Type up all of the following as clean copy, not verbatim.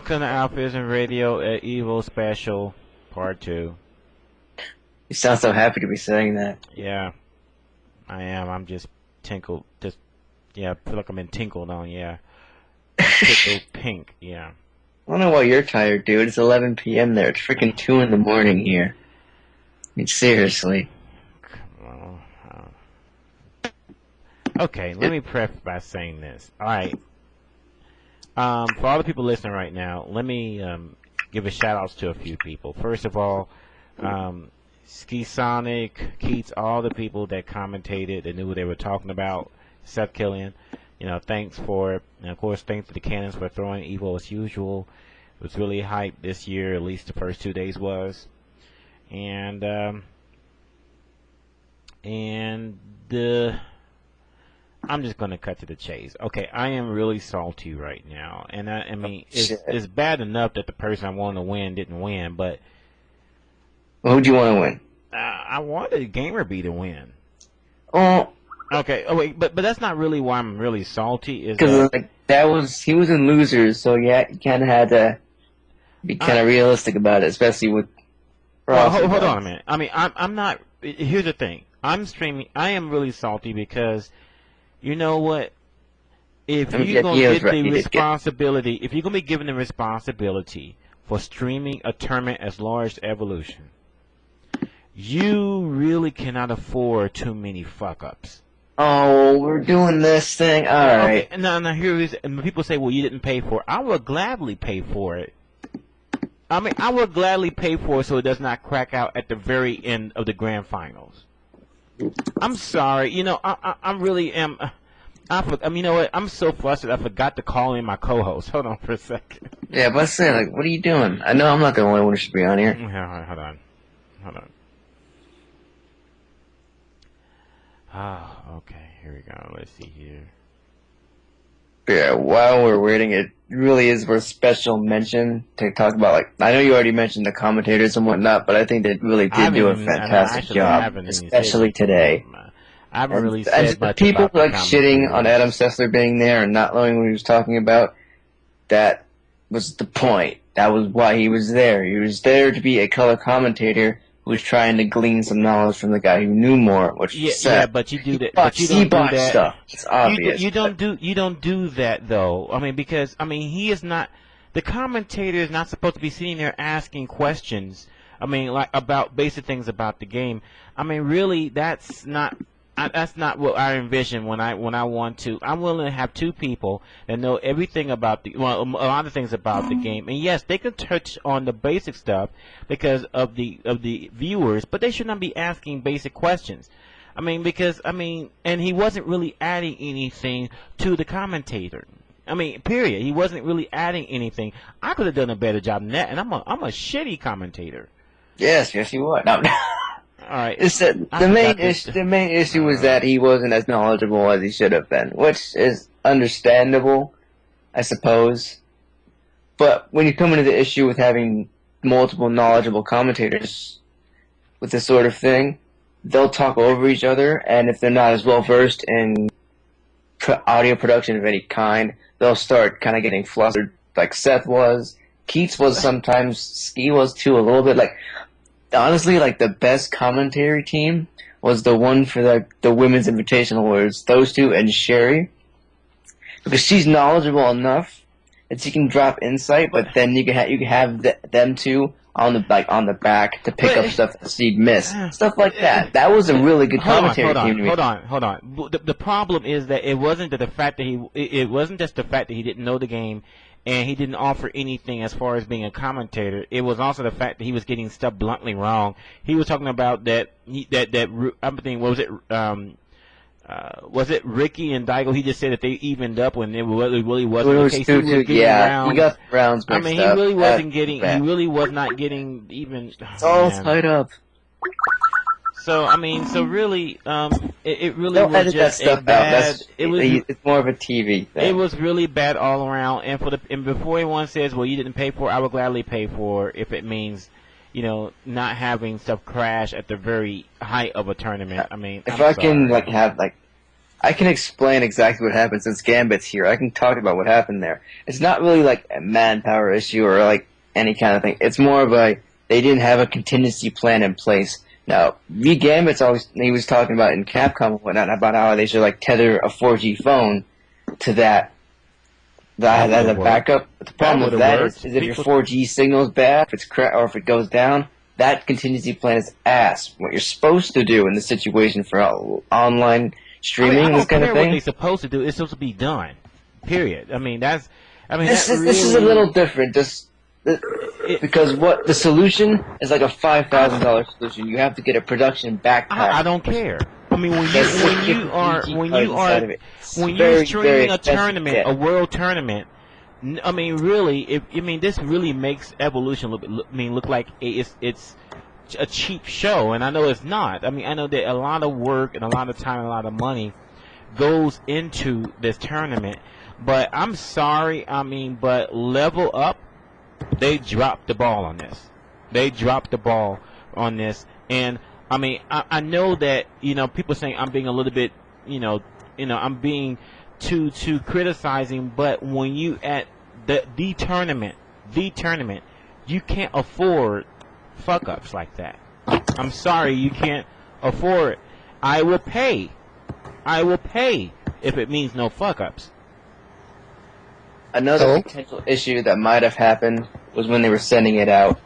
Welcome to AlphaISM Radio at EVO Special Part 2. You sound so happy to be saying that. Yeah, I am. I'm just tinkled. I feel like I'm in tinkled on, yeah. Tickled pink, yeah. I don't know why you're tired, dude. It's 11 p.m. there. It's freaking 2 in the morning here. I mean, seriously. Well, okay, let me preface by saying this. Alright. For all the people listening right now, let me give a shout outs to a few people. First of all, Ski Sonic, Keats, all the people that commentated, that knew what they were talking about, Seth Killian, thanks for it. And of course, thanks to the Cannons for throwing EVO as usual. It was really hyped this year, at least the first 2 days was. And I'm just going to cut to the chase. Okay, I am really salty right now. And I mean, it's bad enough that the person I wanted to win didn't win, but... Well, who'd you want to win? I wanted GamerBee to win. Oh. Okay, oh wait, but that's not really why I'm really salty. Because he was in losers, so yeah, you kind of had to be kind of realistic about it, especially with... Well, hold on a minute. I mean, I'm not... Here's the thing. I'm streaming... I am really salty because... You know what? If you're going to get the responsibility, if you're going to be given the responsibility for streaming a tournament as large as Evolution, you really cannot afford too many fuck-ups. Oh, we're doing this thing. All right. Okay, now here is, and people say, well, you didn't pay for it. I would gladly pay for it. I mean, I would gladly pay for it so it does not crack out at the very end of the grand finals. I'm sorry, I really am. You know what? I'm so flustered. I forgot to call in my co-host. Hold on for a second. Yeah, but say, what are you doing? I know I'm not the only one who should be on here. Hold on. Ah, okay. Here we go. Let's see here. Yeah, while we're waiting, it really is worth special mention to talk about, I know you already mentioned the commentators and whatnot, but I think they really did do a fantastic job, especially today. I haven't really said much people about the shitting on Adam Sessler being there and not knowing what he was talking about, that was the point. That was why he was there. He was there to be a color commentator who was trying to glean some knowledge from the guy who knew more, which but you do that. But you don't do that. Stuff. It's obvious. You don't do that though. I mean, because he is not. The commentator is not supposed to be sitting there asking questions. I mean, about basic things about the game. I mean, really, that's not what I envision when I want to. I'm willing to have two people that know everything about a lot of things about the game. And yes, they can touch on the basic stuff because of the viewers, but they should not be asking basic questions. I mean, and he wasn't really adding anything to the commentator. I mean, period. He wasn't really adding anything. I could have done a better job than that, and I'm a shitty commentator. Yes, you would. No. All right. It's the main issue was that he wasn't as knowledgeable as he should have been, which is understandable, I suppose. But when you come into the issue with having multiple knowledgeable commentators with this sort of thing, they'll talk over each other, and if they're not as well versed in audio production of any kind, they'll start kind of getting flustered, like Seth was. Keats was sometimes. Ski was too, a little bit. Honestly, the best commentary team was the one for the Women's Invitational, where it's those two and Sherry, because she's knowledgeable enough that she can drop insight, but then you can have them two on the back to pick up stuff that she'd miss, stuff like that. That was a really good commentary team to me. Hold on. The problem is that it wasn't just the fact that he didn't know the game and he didn't offer anything as far as being a commentator. It was also the fact that he was getting stuff bluntly wrong. He was talking about that I'm thinking, what was it? Was it Ricky and Daigo? He just said that they evened up when it really wasn't the case. He got rounds mixed up. He really wasn't getting. He really was not getting even. It's all tied up. So really, it really Don't was edit just that stuff a bad. out. It's more of a TV thing. It was really bad all around. And before anyone says, "Well, you didn't pay for it," I would gladly pay for it if it means, not having stuff crash at the very height of a tournament. I mean, if I can have I can explain exactly what happened since Gambit's here. I can talk about what happened there. It's not really like a manpower issue or like any kind of thing. It's more of a they didn't have a contingency plan in place. Now, Gambit's always he was talking about in Capcom and whatnot about how they should like tether a 4G phone to that as a backup. But the problem with that is if your 4G signal is bad, if it's or if it goes down, that contingency plan is ass. What you're supposed to do in this situation for online streaming, this kind of thing. What they're supposed to do. It's supposed to be done. Period. I mean, this is a little different. Because what the solution is like a $5,000 solution. You have to get a production backpack. I don't care. I mean, when you're streaming a tournament, a world tournament. I mean, really, this really makes Evolution look like it's a cheap show, and I know it's not. I mean, I know that a lot of work and a lot of time and a lot of money goes into this tournament, but I'm sorry. I mean, but Level Up, they dropped the ball on this. They dropped the ball on this, and I mean, I know that people saying I'm being a little bit, I'm being too criticizing, but when you at the tournament, you can't afford fuck ups like that. I'm sorry, you can't afford it. I will pay if it means no fuck ups. Another potential issue that might have happened was when they were sending it out.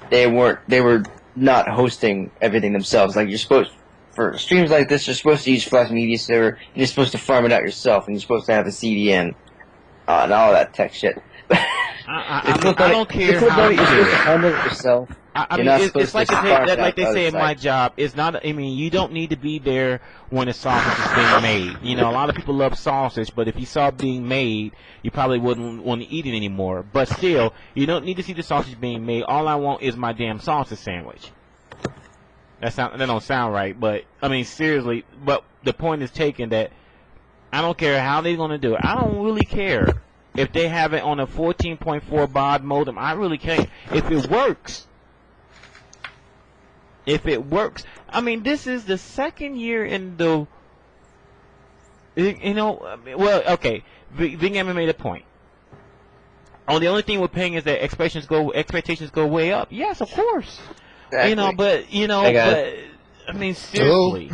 They were not hosting everything themselves. Like for streams like this, you're supposed to use Flash Media Server, and you're supposed to farm it out yourself, and you're supposed to have a CDN and all that tech shit. I don't care how you do it. Handle it yourself. It's like they say in my job. It's not. I mean, you don't need to be there when the sausage is being made. A lot of people love sausage, but if you saw it being made, you probably wouldn't want to eat it anymore. But still, you don't need to see the sausage being made. All I want is my damn sausage sandwich. That don't sound right, but I mean seriously. But the point is taken that I don't care how they're gonna do it. I don't really care if they have it on a 14.4 baud modem. I really can't. If it works. I mean, this is the second year in the. Well, okay. Vingham made a point. Oh, the only thing we're paying is that expectations go way up. Yes, of course. Exactly. But I mean, seriously.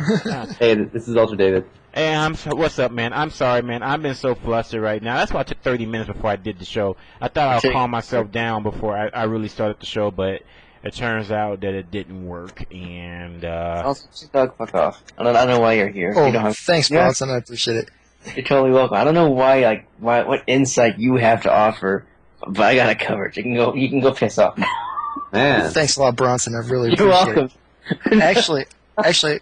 Hey, this is UltraDavid. Hey, what's up, man? I'm sorry, man. I've been so flustered right now. That's why I took 30 minutes before I did the show. I thought I'd calm myself down before I really started the show, but it turns out that it didn't work. And also, Chindogg, fuck off. I don't know why you're here. Oh, thanks, Bronson. I appreciate it. You're totally welcome. I don't know what insight you have to offer, but I got it covered. You can go piss off now. Man. Thanks a lot, Bronson. I really appreciate it. You're welcome. Actually,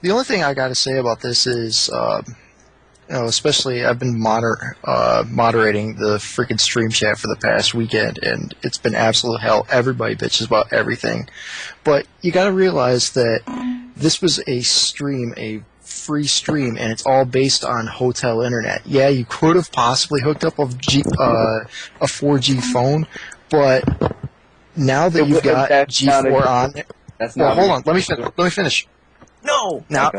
the only thing I got to say about this is, especially I've been moderating the freaking stream chat for the past weekend, and it's been absolute hell. Everybody bitches about everything, but you got to realize that this was a free stream, and it's all based on hotel internet. Yeah, you could have possibly hooked up a 4G phone, but now that you've got G4 on there, hold on, let me finish. No. Now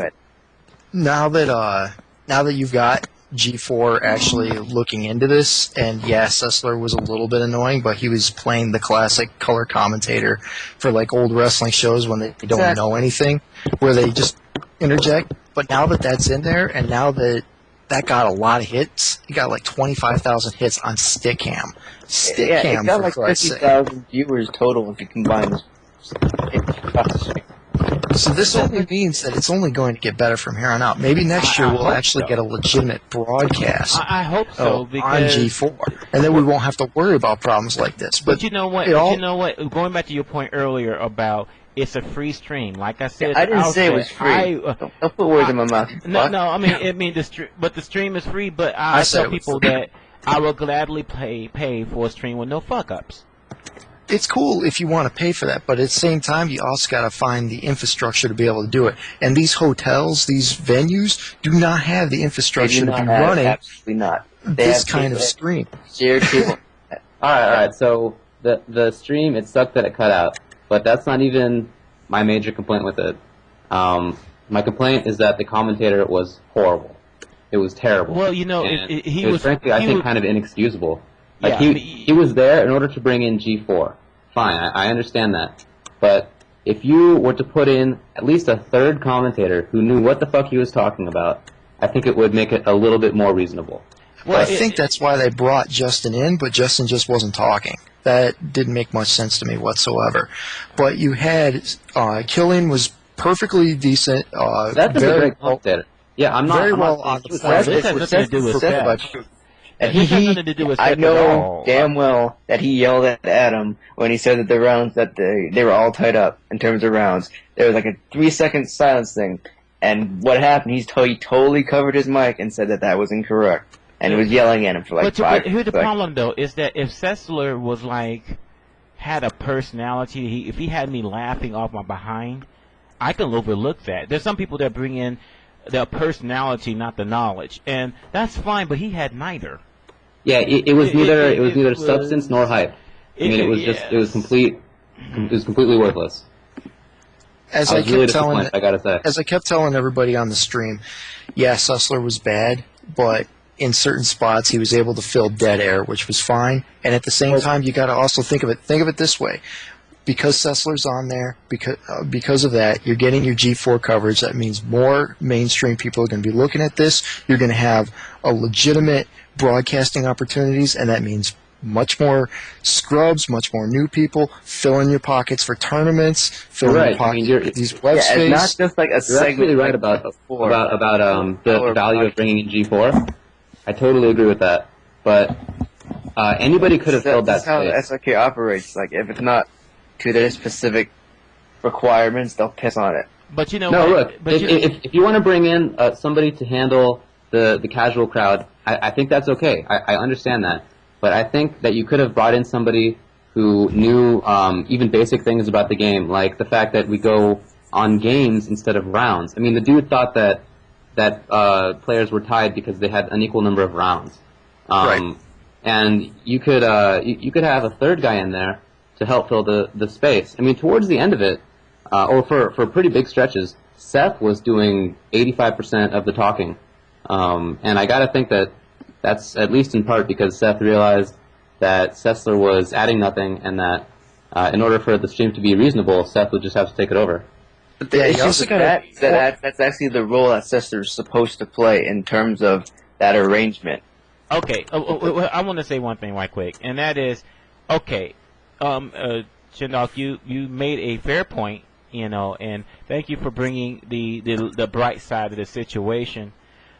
that you've got G4 actually looking into this, and yeah, Sessler was a little bit annoying, but he was playing the classic color commentator for like old wrestling shows when they don't know anything, where they just interject. But now that that's in there, and now that got a lot of hits, you got like 25,000 hits on Stickam. Stickam, it got like 50,000 viewers total if you combine this. So this only means that it's only going to get better from here on out. Maybe next year we'll actually get a legitimate broadcast. I hope so, on G4, and then we won't have to worry about problems like this. But you know what? Going back to your point earlier about it's a free stream. Like I said, I didn't say it was free. Don't put words in my mouth. No. The stream is free. But I tell people that I will gladly pay for a stream with no fuck ups. It's cool if you want to pay for that, but at the same time, you also got to find the infrastructure to be able to do it. And these hotels, these venues, do not have the infrastructure to be running absolutely not. This kind of stream. Shared cable. All right. So the stream, it sucked that it cut out, but that's not even my major complaint with it. My complaint is that the commentator was horrible. It was terrible. Well, you know, And he it was was frankly, I think, kind of inexcusable. Like Yeah, he was there in order to bring in G4. Fine, I understand that. But if you were to put in at least a third commentator who knew what the fuck he was talking about, I think it would make it a little bit more reasonable. Well, I think that's why they brought Justin in, but Justin just wasn't talking. That didn't make much sense to me whatsoever. But you had Killian was perfectly decent. That's a great commentator. Yeah, I'm not. Very I'm well not on the Well, this has nothing to do with Seth. And This has nothing to do with I Seth at know all. damn well that he yelled at Adam when he said that the rounds that they were all tied up in terms of rounds. There was like a 3-second silence thing, and what happened? He totally covered his mic and said that that was incorrect, and he was yelling at him for like But 5 here's the seconds. problem, though, is that if Sessler was like had a personality, if he had me laughing off my behind, I can overlook that. There's some people that bring in the personality, not the knowledge, and that's fine. But he had neither. Yeah, it was neither. It was neither was- substance nor hype. I mean, it was just. It was complete. It was completely worthless. As I I was really kept telling, disappointed, I gotta say. as I kept telling everybody on the stream, yeah, Sessler was bad, but in certain spots he was able to fill dead air, which was fine. And at the same time, you got to also think of it this way. Because Sessler's on there, because of that, you're getting your G4 coverage. That means more mainstream people are going to be looking at this. You're going to have a legitimate broadcasting opportunities, and that means much more scrubs, much more new people, filling your pockets for tournaments, filling Right, your pockets I mean, you're- with these web Yeah, space. it's not just like a You're segment. absolutely right like about before. the value of bringing in G4. I totally agree with that. But anybody could have filled that That's how space. SRK operates. Like, if it's not to their specific requirements, they'll piss on it. But you know, No, what? look, But if you want to bring in somebody to handle the casual crowd, I think that's okay. I understand that. But I think that you could have brought in somebody who knew even basic things about the game, like the fact that we go on games instead of rounds. I mean, the dude thought that players were tied because they had an equal number of rounds. Right. And you could have a third guy in there to help fill the space. I mean, towards the end of it, or for pretty big stretches, Seth was doing 85% of the talking. And I gotta think that that's at least in part because Seth realized that Sessler was adding nothing, and that in order for the stream to be reasonable, Seth would just have to take it over. But the Yeah, you issue also with gotta- that's actually the role that Sessler's supposed to play in terms of that arrangement. okay, I want to say one thing right quick, and that is, okay, Chindogg, you made a fair point, you know, and thank you for bringing the bright side of the situation,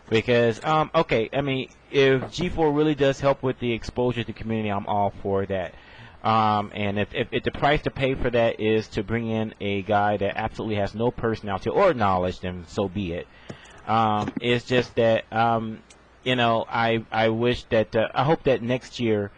because okay, I mean, if G4 really does help with the exposure to the community, I'm all for that. And if the price to pay for that is to bring in a guy that absolutely has no personality or knowledge, then so be it. It's just that you know, I wish that I hope that next year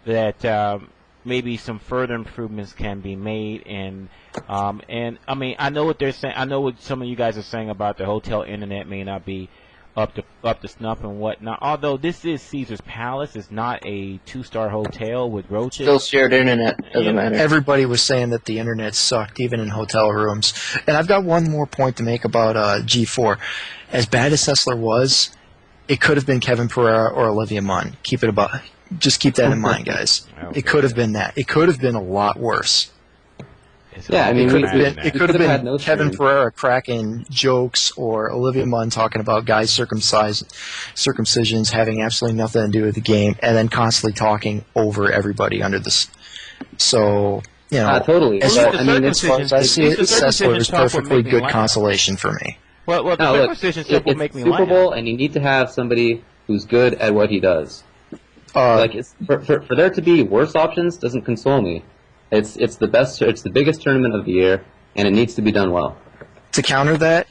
that maybe some further improvements can be made, and I mean, I know what they're saying. I know what some of you guys are saying about the hotel internet may not be up to snuff and whatnot. Although this is Caesar's Palace, it's not a 2-star hotel with roaches. Still shared internet, doesn't matter. Everybody was saying that the internet sucked, even in hotel rooms. And I've got one more point to make about G4. As bad as Sessler was, it could have been Kevin Pereira or Olivia Munn. Just keep that in mind, guys. Okay. It could have been that. It could have been a lot worse. Yeah, I mean, It could have been had no Kevin stream. Pereira cracking jokes, or Olivia Munn talking about guys' circumcisions having absolutely nothing to do with the game, and then constantly talking over everybody under this. So, you know, Totally. as But, far I mean, as far as I see it, Sessler is perfectly good consolation for me. Well, the no, look, circumcision stuff will it's make me Super laugh. Bowl, and you need to have somebody who's good at what he does. Like, for there to be worse options doesn't console me. It's the best. It's the biggest tournament of the year, and it needs to be done well. To counter that,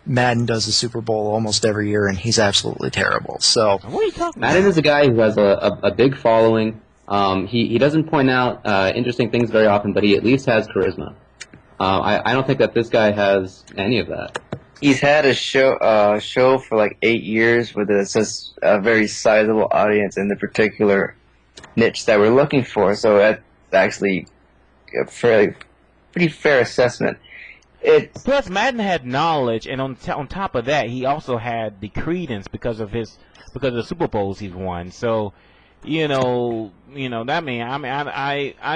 Madden does the Super Bowl almost every year, and he's absolutely terrible. So, What are you talking Madden about? is a guy who has a big following. He doesn't point out interesting things very often, but he at least has charisma. I don't think that this guy has any of that. He's had a show for like 8 years with a very sizable audience in the particular niche that we're looking for. So that's actually a pretty fair assessment. It's plus Madden had knowledge, and on top of that, he also had the credence because of the Super Bowls he's won. So, I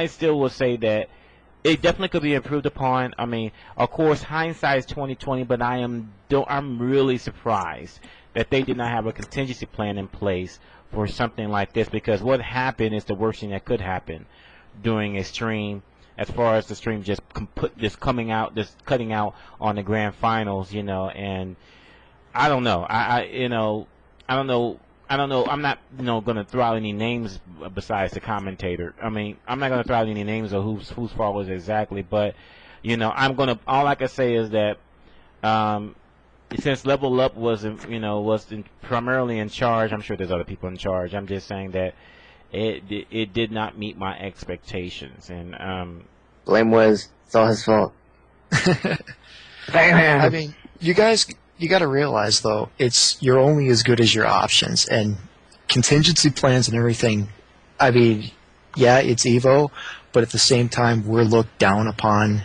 still will say that it definitely could be improved upon. I mean, of course, hindsight is 20/20, but I'm really surprised that they did not have a contingency plan in place for something like this, because what happened is the worst thing that could happen during a stream, as far as the stream just cutting out on the grand finals, and I don't know. I don't know. I'm not, going to throw out any names besides the commentator. I mean, I'm not going to throw out any names of whose fault was exactly, but all I can say is that since Level Up was primarily in charge, I'm sure there's other people in charge. I'm just saying that it did not meet my expectations, and blame was it's all his fault. Bam. I mean, you guys, you got to realize though, you're only as good as your options and contingency plans and everything. I mean, yeah, it's EVO, but at the same time, we're looked down upon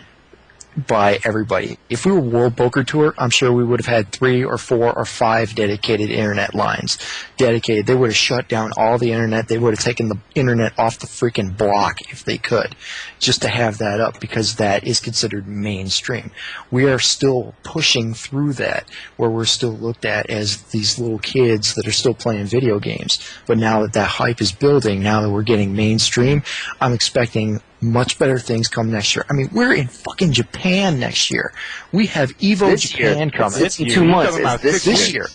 by everybody. If we were World Poker Tour, I'm sure we would have had 3 or 4 or 5 dedicated internet lines. Dedicated. They would have shut down all the internet. They would have taken the internet off the freaking block if they could, just to have that up, because that is considered mainstream. We are still pushing through that, where we're still looked at as these little kids that are still playing video games. But now that hype is building, now that we're getting mainstream, I'm expecting much better things come next year. I mean, we're in fucking Japan next year. We have EVO Japan coming. It's 2 months. It's this year.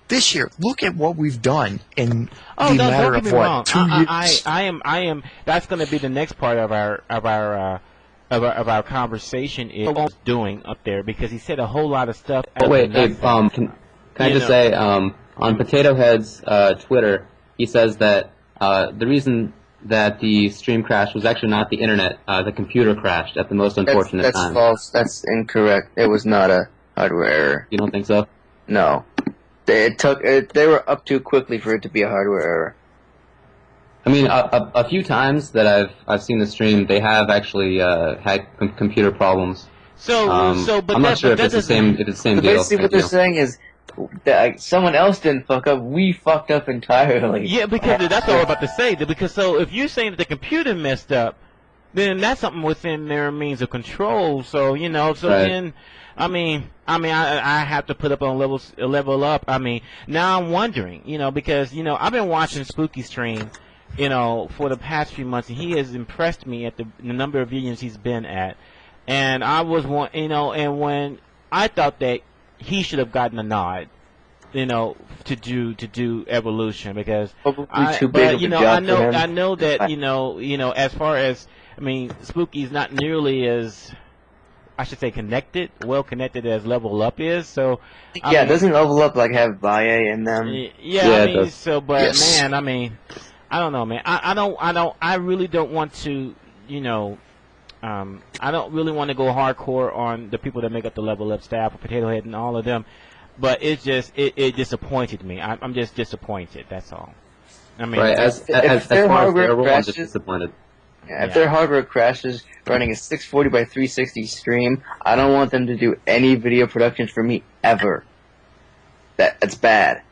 This year, look at what we've done in the matter of what, 2 years. I am. That's going to be the next part of our conversation is doing up there, because he said a whole lot of stuff. Oh, wait, can I just say on Potato Head's Twitter, he says that the reason that the stream crashed was actually not the internet. The computer crashed at the most unfortunate time. That's false. That's incorrect. It was not a hardware error. You don't think so? No. They were up too quickly for it to be a hardware error. I mean, a few times that I've seen the stream, they have actually had computer problems. But I'm not sure if it's the same deal. Basically, what they're saying is that someone else didn't fuck up. We fucked up entirely. Yeah, because that's what I was about to say. Because if you're saying that the computer messed up, then that's something within their means of control. So right. Then, I have to put up on level up. I mean, now I'm wondering, because I've been watching Spooky stream, for the past few months, and he has impressed me at the number of videos he's been at, and I was and when I thought that he should have gotten a nod, to do Evolution, because I know that as far as Spooky's not nearly as, I should say, well connected as Level Up is. So doesn't Level Up have Valle in them? Yes. Man, I don't know, man. I really don't want to, I don't really want to go hardcore on the people that make up the Level Up staff, or Potato Head and all of them, but it disappointed me. I'm just disappointed. That's all. Right. As far as their role, I'm just disappointed. Yeah, if their hardware crashes running a 640 by 360 stream, I don't want them to do any video productions for me ever. That's bad.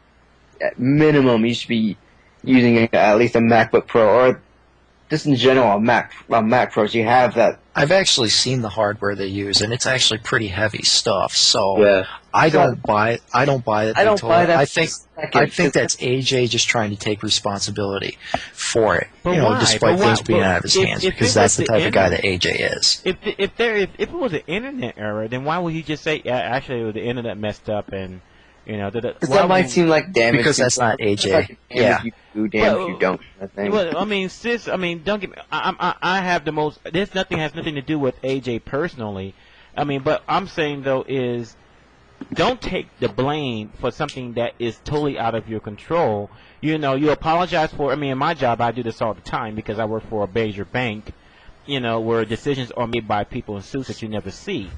At minimum, you should be using at least a MacBook Pro, or just in general a Mac Pro. So you have that. I've actually seen the hardware they use, and it's actually pretty heavy stuff. So I don't buy it. I don't buy that. I think that's AJ just trying to take responsibility for it. Despite things being out of his hands, because that's the type of guy that AJ is. If it was an internet error, then why would he just say, actually the internet messed up, and that might seem like damage. Because that's not AJ. Like you do, damage you don't. Well, don't get me. I have the most. This has nothing to do with AJ personally. But I'm saying though is, don't take the blame for something that is totally out of your control. You apologize for. In my job, I do this all the time because I work for a major bank. Where decisions are made by people in suits that you never see.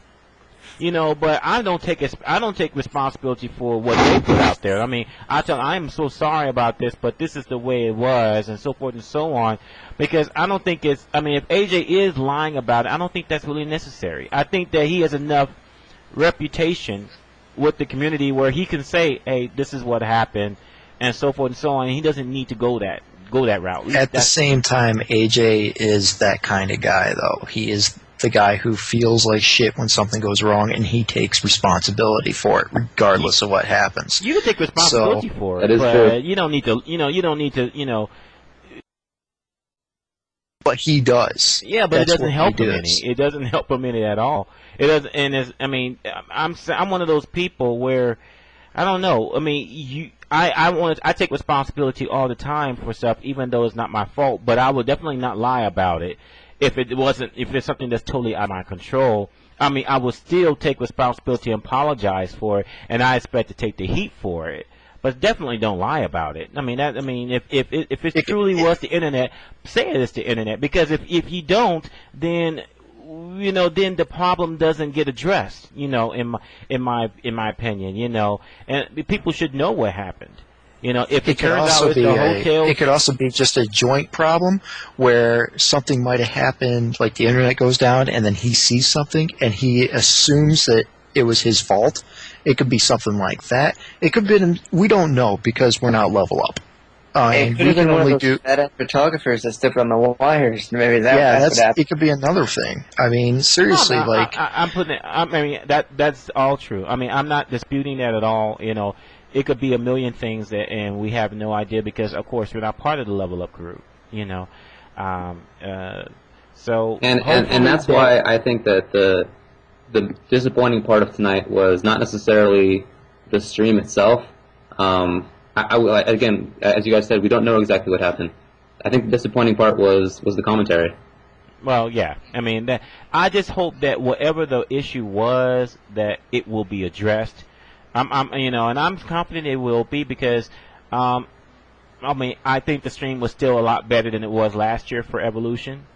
But I don't take responsibility for what they put out there. I mean, I'm so sorry about this, but this is the way it was, and so forth and so on. Because I don't think if AJ is lying about it, I don't think that's really necessary. I think that he has enough reputation with the community where he can say, hey, this is what happened, and so forth and so on, and he doesn't need to go that route. At the same time, AJ is that kind of guy, though. He is the guy who feels like shit when something goes wrong, and he takes responsibility for it, regardless of what happens. You can take responsibility for it, that is but true. you don't need to. But he does. Yeah, but That's it doesn't what help he him any. does. It doesn't help him any at all. It doesn't. And I'm one of those people where I don't know. I mean, I take responsibility all the time for stuff, even though it's not my fault. But I would definitely not lie about it if it's something that's totally out of my control. I mean, I will still take responsibility and apologize for it, and I expect to take the heat for it. But definitely don't lie about it. I mean, if it truly was the internet, say it's the internet. Because if you don't, then then the problem doesn't get addressed. In my opinion, and people should know what happened. If it turns out it's the hotel, it could also be just a joint problem where something might have happened, like the internet goes down, and then he sees something and he assumes that it was his fault. It could be something like that. It could be. We don't know because we're not level up. It could have been one of those bad photographers that stepped on the wires. Maybe that's what happened. It could be another thing. I mean, seriously, that's all true. I mean, I'm not disputing that at all. It could be a million things and we have no idea because, of course, we're not part of the level up group. So and that's why I think that the disappointing part of tonight was not necessarily the stream itself. Again, as you guys said, we don't know exactly what happened. I think the disappointing part was the commentary. Well, yeah. I mean, I just hope that whatever the issue was, that it will be addressed. And I'm confident it will be because, I think the stream was still a lot better than it was last year for Evolution.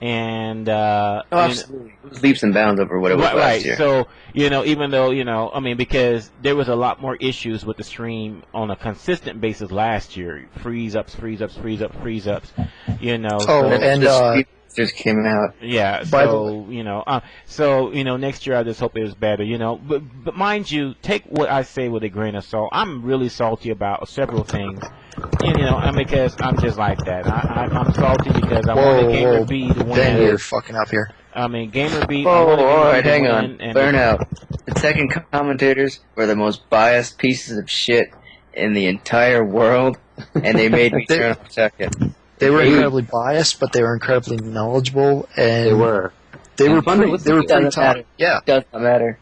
And absolutely, it was leaps and bounds over what it was last year. So even though because there was a lot more issues with the stream on a consistent basis last year, freeze ups. Just came out. Yeah. Next year I just hope it was better. But mind you, take what I say with a grain of salt. I'm really salty about several things. Because I'm just like that. I'm salty because I wanted GamerBee to win. Ben, you're fucking up here. GamerBee. Oh, alright, hang on. Burn out. The Tekken commentators were the most biased pieces of shit in the entire world, and they made me turn off Tekken. They were incredibly biased, but they were incredibly knowledgeable, and they were pretty tough. Yeah, it does not matter.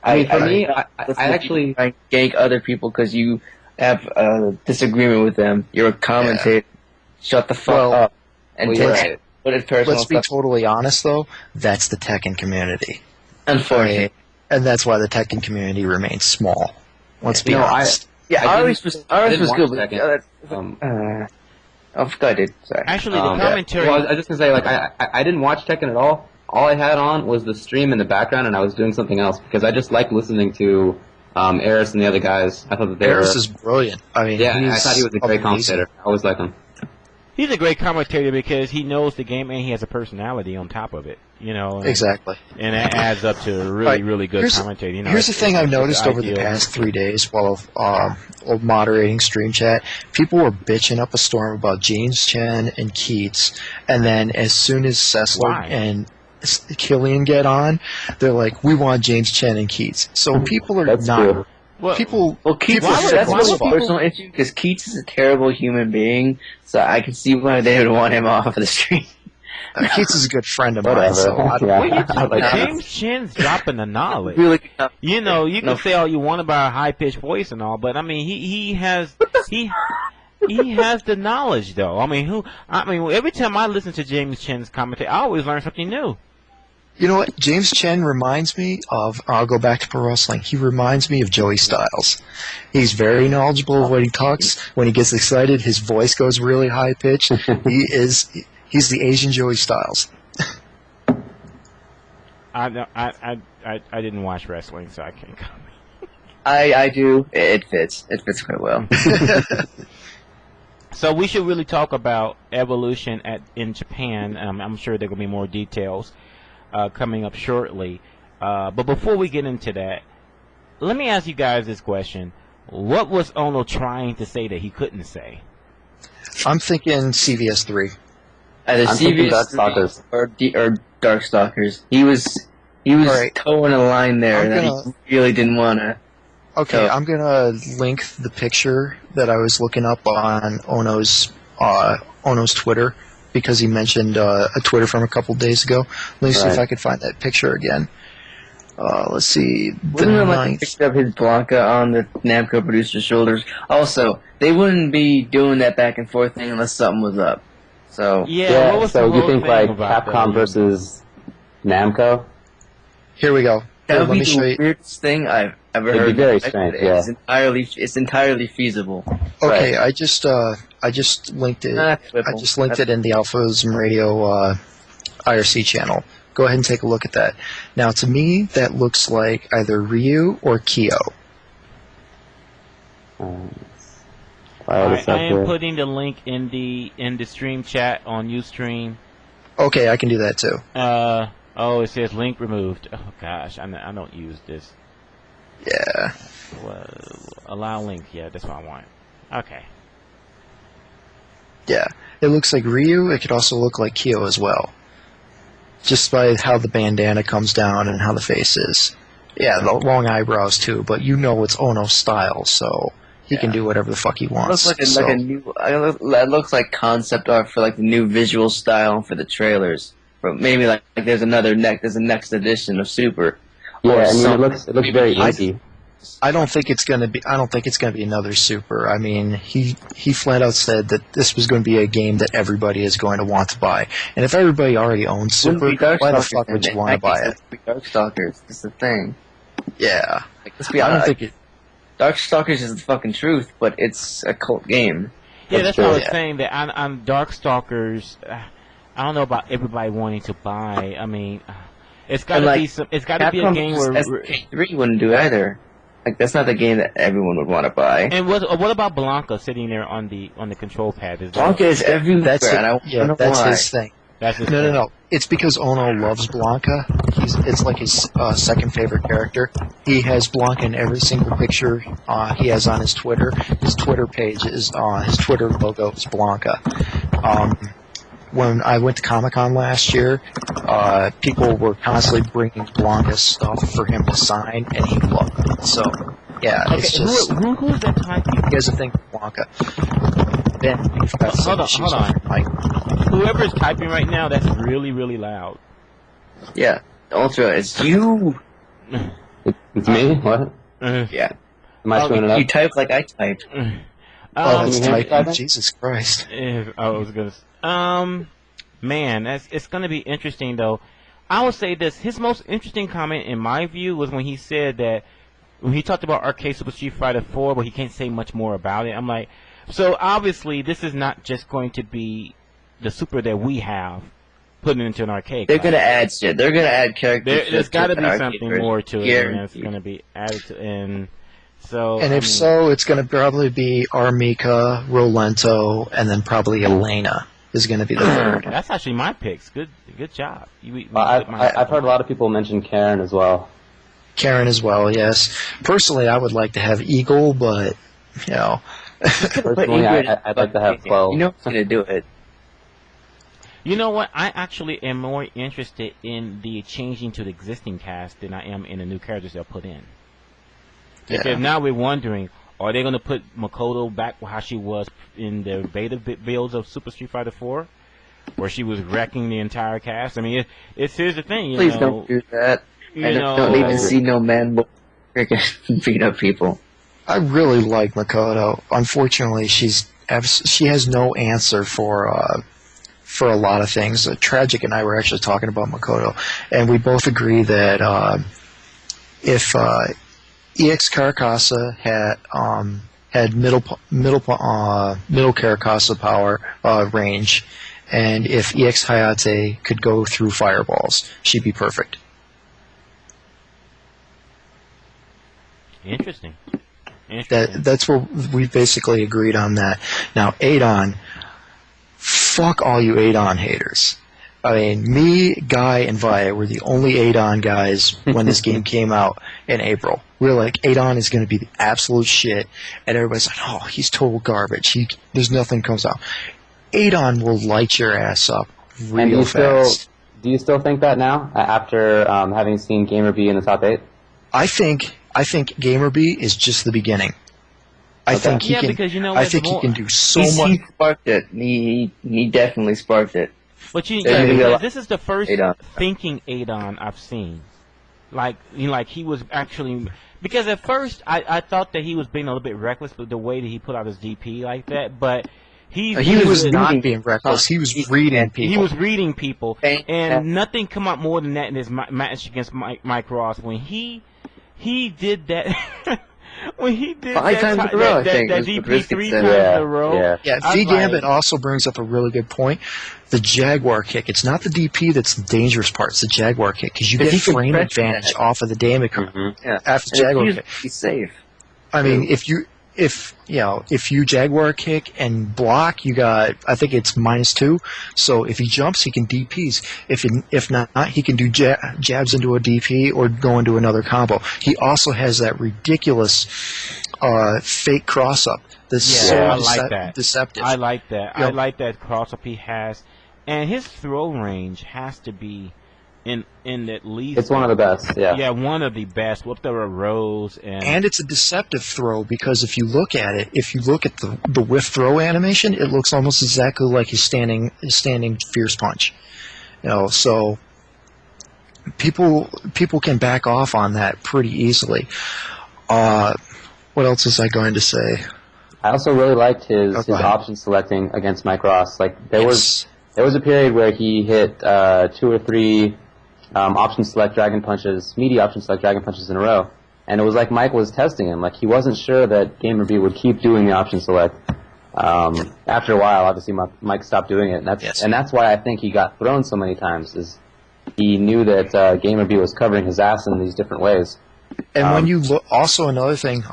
I actually gank other people because you have a disagreement with them. You're a commentator. Yeah. Shut the fuck up. And take what is personal. Let's be totally honest, though. That's the Tekken community. Unfortunately, and that's why the Tekken community remains small. Let's be honest. Ours was good. I did. Sorry. Actually, the commentary. Yeah. Well, I was just gonna say, I didn't watch Tekken at all. All I had on was the stream in the background, and I was doing something else because I just liked listening to Eris and the other guys. I thought that Eris is brilliant. I mean, I thought he was a great commentator. I always liked him. He's a great commentator because he knows the game and he has a personality on top of it. Exactly. And that adds up to a really, really good commentator. Here's the thing I've noticed over the past 3 days while moderating stream chat. People were bitching up a storm about James Chen and Keats, and then as soon as Sessler and Killian get on, they're like, we want James Chen and Keats. So people are That's not... Cool. Keats that's a personal issue because Keats is a terrible human being, so I can see why they would want him off of the stream. Keats is a good friend of mine, so James Chen's dropping the knowledge. Really, you can say all you want about a high-pitched voice and all, but I mean, he has the knowledge, though. Every time I listen to James Chen's commentary, I always learn something new. You know what? James Chen reminds me of, I'll go back to pro wrestling, he reminds me of Joey Styles. He's very knowledgeable of what he talks. When he gets excited, his voice goes really high-pitched. He's the Asian Joey Styles. I didn't watch wrestling, so I can't comment. I do. It fits. It fits quite well. So we should really talk about Evolution in Japan. I'm sure there will be more details coming up shortly. But before we get into that, let me ask you guys this question. What was Ono trying to say that he couldn't say? I'm thinking CVS3. Either CVS3 or Darkstalkers. He was right. Towing a line there that he really didn't want to. Okay, I'm gonna link the picture that I was looking up on Ono's Twitter because he mentioned a Twitter from a couple days ago. Let me see if I can find that picture again. Let's see. Wouldn't it like picked up his Blanca on the Namco producer's shoulders? Also, they wouldn't be doing that back and forth thing unless something was up. So yeah. What was so the you whole think thing like about Capcom versus Namco? Here we go. That would let be me show the you. weirdest thing I've ever heard. It'd be very strange. Yeah. It's entirely feasible. Okay, right. I just linked it. I just linked it in the AlphaISM Radio IRC channel. Go ahead and take a look at that. Now, to me, that looks like either Ryu or Kyo. I am putting the link in the stream chat on Ustream. Okay, I can do that too. Oh, it says link removed. Oh gosh, I don't use this. Yeah. Well, allow link. Yeah, that's what I want. Okay. Yeah, it looks like Ryu. It could also look like Kyo as well. Just by how the bandana comes down and how the face is. Yeah, the long eyebrows too, but you know it's Ono's style, so he can do whatever the fuck he wants. It looks like concept art for like the new visual style for the trailers. But maybe like there's a next edition of Super. Yeah, I mean it looks very easy. I don't think it's gonna be another Super. I mean, he flat out said that this was going to be a game that everybody is going to want to buy. And if everybody already owns Super, why the fuck would you want to buy it? Darkstalkers, that's the thing. Yeah, let's be honest. I don't think Darkstalkers is the fucking truth, but it's a cult game. Yeah, that's what I was saying. That on Darkstalkers, I don't know about everybody wanting to buy. I mean, it's got to be some. It's got to be a game where SK3 wouldn't do either. Like that's not the game that everyone would want to buy. And what about Blanca sitting there on the control pad? Blanca is everywhere. That's his thing. That's his thing. No. It's because Ono loves Blanca. It's like his second favorite character. He has Blanca in every single picture he has on his Twitter. His Twitter page is his Twitter logo is Blanca. When I went to Comic-Con last year, people were constantly bringing Blanca's stuff for him to sign, and he loved it. So, yeah, it's just... Who's that typing? He has a thing for Blanca. Ben, you've got hold on. Whoever's typing right now, that's really, really loud. Yeah, Ultra, it's you! It's me? What? Yeah. Am I screwing it up? You type like I typed. That's typing? Jesus Christ. I was gonna... man, it's going to be interesting, though. I will say this. His most interesting comment, in my view, was when he said that, when he talked about Arcade Super Street Fighter 4, but he can't say much more about it. I'm like, so obviously, this is not just going to be the Super that we have, putting it into an arcade. They're going to add shit. They're going to add characters. There's got to be something more to it, and it's going to be added to, and if so, it's going to probably be Armika, Rolento, and then probably Elena. Is going to be the third. That's actually my picks. Good job. I've heard a lot of people mention Karen as well. Karen as well, yes. Personally, I would like to have Eagle, but you know. Personally, I'd like to have 12. You know what's going to do it. You know what? I actually am more interested in the changing to the existing cast than I am in the new characters they'll put in. Because now we're wondering, are they going to put Makoto back how she was in the beta builds of Super Street Fighter 4, where she was wrecking the entire cast? I mean, here's the thing. Please don't do that. I don't need to see no man freaking beat up people. I really like Makoto. Unfortunately, she has no answer for a lot of things. Tragic and I were actually talking about Makoto, and we both agree that if EX Carcassa had middle Carcassa power range, and if EX Hayate could go through fireballs, she'd be perfect. Interesting. Interesting. That's where we basically agreed on that. Now, Adon, fuck all you Adon haters. I mean, me, Guy, and Via were the only Adon guys when this game came out in April. We were like, Adon is going to be the absolute shit, and everybody's like, oh, he's total garbage. There's nothing comes out. Adon will light your ass up real fast. Do you still think that now, after having seen GamerBee in the top 8? I think GamerBee is just the beginning. I think he can. Because you know what, I think he can do so much. He sparked it. He definitely sparked it. But this is the first Adon. thinking Adon I've seen. Like he was actually, because at first I thought that he was being a little bit reckless with the way that he put out his DP like that, but he was not being reckless. He was reading people. He was reading people, and nothing come out more than that in his match against Mike Ross when he did that. When he did five times in a row, I think. That DP 3 times in a row. Yeah, V Gambit also brings up a really good point. The Jaguar kick. It's not the DP that's the dangerous part. It's the Jaguar kick because you get frame advantage off of the damage after the Jaguar kick. He's safe. I mean, if you Jaguar kick and block, you got, I think it's -2. So if he jumps, he can DPs. If not, he can do jabs into a DP or go into another combo. He also has that ridiculous fake cross up. Deceptive. I like that. I like that cross up he has, and his throw range has to be in at least. It's one of the best. Yeah. Yeah, one of the best with the rows and it's a deceptive throw because if you look at it, if you look at the whiff throw animation, it looks almost exactly like his standing fierce punch. So people can back off on that pretty easily. What else was I going to say? I also really liked his option selecting against Mike Ross. Like there was a period where he hit 2 or 3 option select dragon punches, meaty option select dragon punches in a row, and it was like Mike was testing him. Like he wasn't sure that GamerBee would keep doing the option select. After a while, obviously Mike stopped doing it, and that's why I think he got thrown so many times. Is he knew that GamerBee was covering his ass in these different ways. And when you look, also another thing,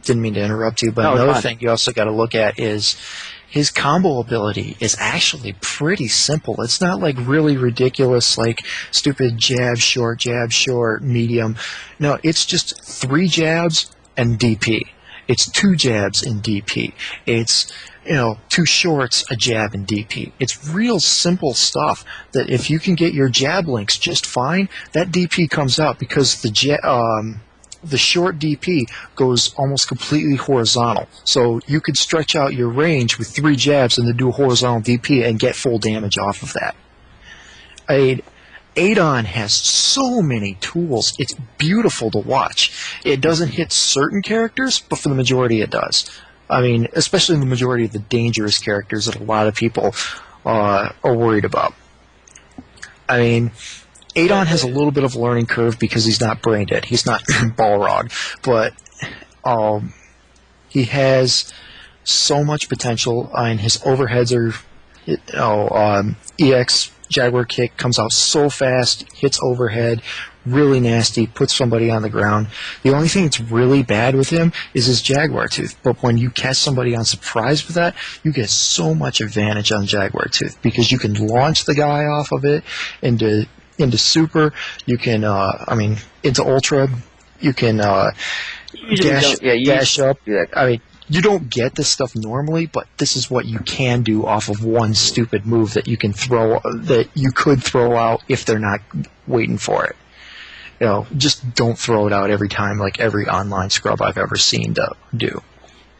didn't mean to interrupt you, but another thing you also got to look at is his combo ability is actually pretty simple. It's not like really ridiculous, like stupid jab, short, medium. No, it's just 3 jabs and DP. It's 2 jabs and DP. It's 2 shorts, a jab, and DP. It's real simple stuff that if you can get your jab links just fine, that DP comes out because the short DP goes almost completely horizontal. So you could stretch out your range with 3 jabs and then do a horizontal DP and get full damage off of that. Adon has so many tools. It's beautiful to watch. It doesn't hit certain characters, but for the majority it does. I mean, especially the majority of the dangerous characters that a lot of people are worried about. I mean, Adon has a little bit of a learning curve because he's not brain dead. He's not Balrog. But he has so much potential, and his overheads are... EX Jaguar kick comes out so fast, hits overhead, really nasty, puts somebody on the ground. The only thing that's really bad with him is his Jaguar Tooth. But when you catch somebody on surprise with that, you get so much advantage on Jaguar Tooth because you can launch the guy off of it into super. You can, into Ultra. You can dash up. I mean, you don't get this stuff normally, but this is what you can do off of one stupid move that you can could throw out if they're not waiting for it. Just don't throw it out every time like every online scrub I've ever seen do.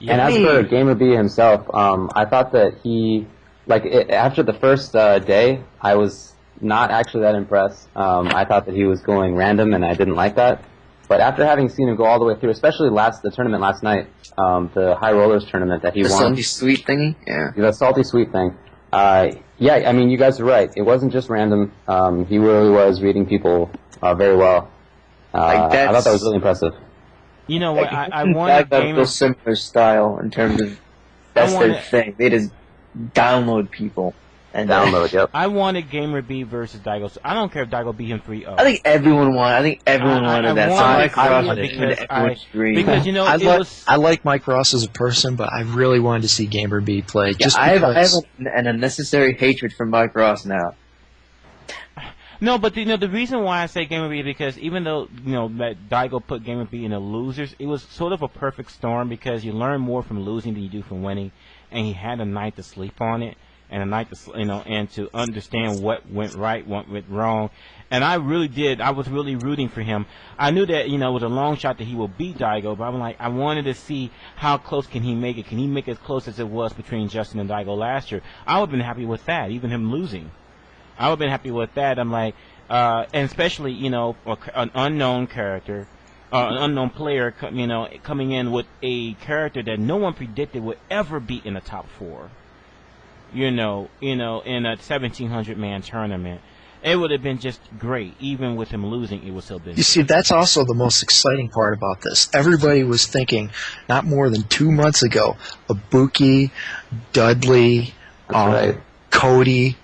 And as for GamerBee himself, I thought that he, after the first day, I was not actually that impressed. I thought that he was going random, and I didn't like that. But after having seen him go all the way through, especially the tournament last night, the High Rollers tournament that he won. The salty sweet thingy? Yeah. The salty sweet thing. You guys are right. It wasn't just random. He really was reading people very well. I thought that was really impressive. You know what? I want a real similar style in terms of that's their thing. They just download people. And Download, yep. I wanted GamerBee versus Daigo. So I don't care if Daigo beat him 3-0. I think everyone wanted that. So Mike Ross because you know I like Mike Ross as a person, but I really wanted to see GamerBee play. Yeah, just I have an unnecessary hatred for Mike Ross now. No, but you know the reason why I say GamerBee is because even though that Daigo put GamerBee in the losers, it was sort of a perfect storm because you learn more from losing than you do from winning, and he had a night to sleep on it. And a night to, and to understand what went right, what went wrong, and I really did. I was really rooting for him. I knew that it was a long shot that he would beat Daigo, but I'm like, I wanted to see how close can he make it. Can he make it as close as it was between Justin and Daigo last year? I would have been happy with that, even him losing. I would have been happy with that. I'm like, and especially an unknown character, an unknown player, coming in with a character that no one predicted would ever be in the top 4. In a 1,700-man tournament, it would have been just great. Even with him losing, it would still been. You see, that's also the most exciting part about this. Everybody was thinking, not more than 2 months ago, Ibuki, Dudley, Cody,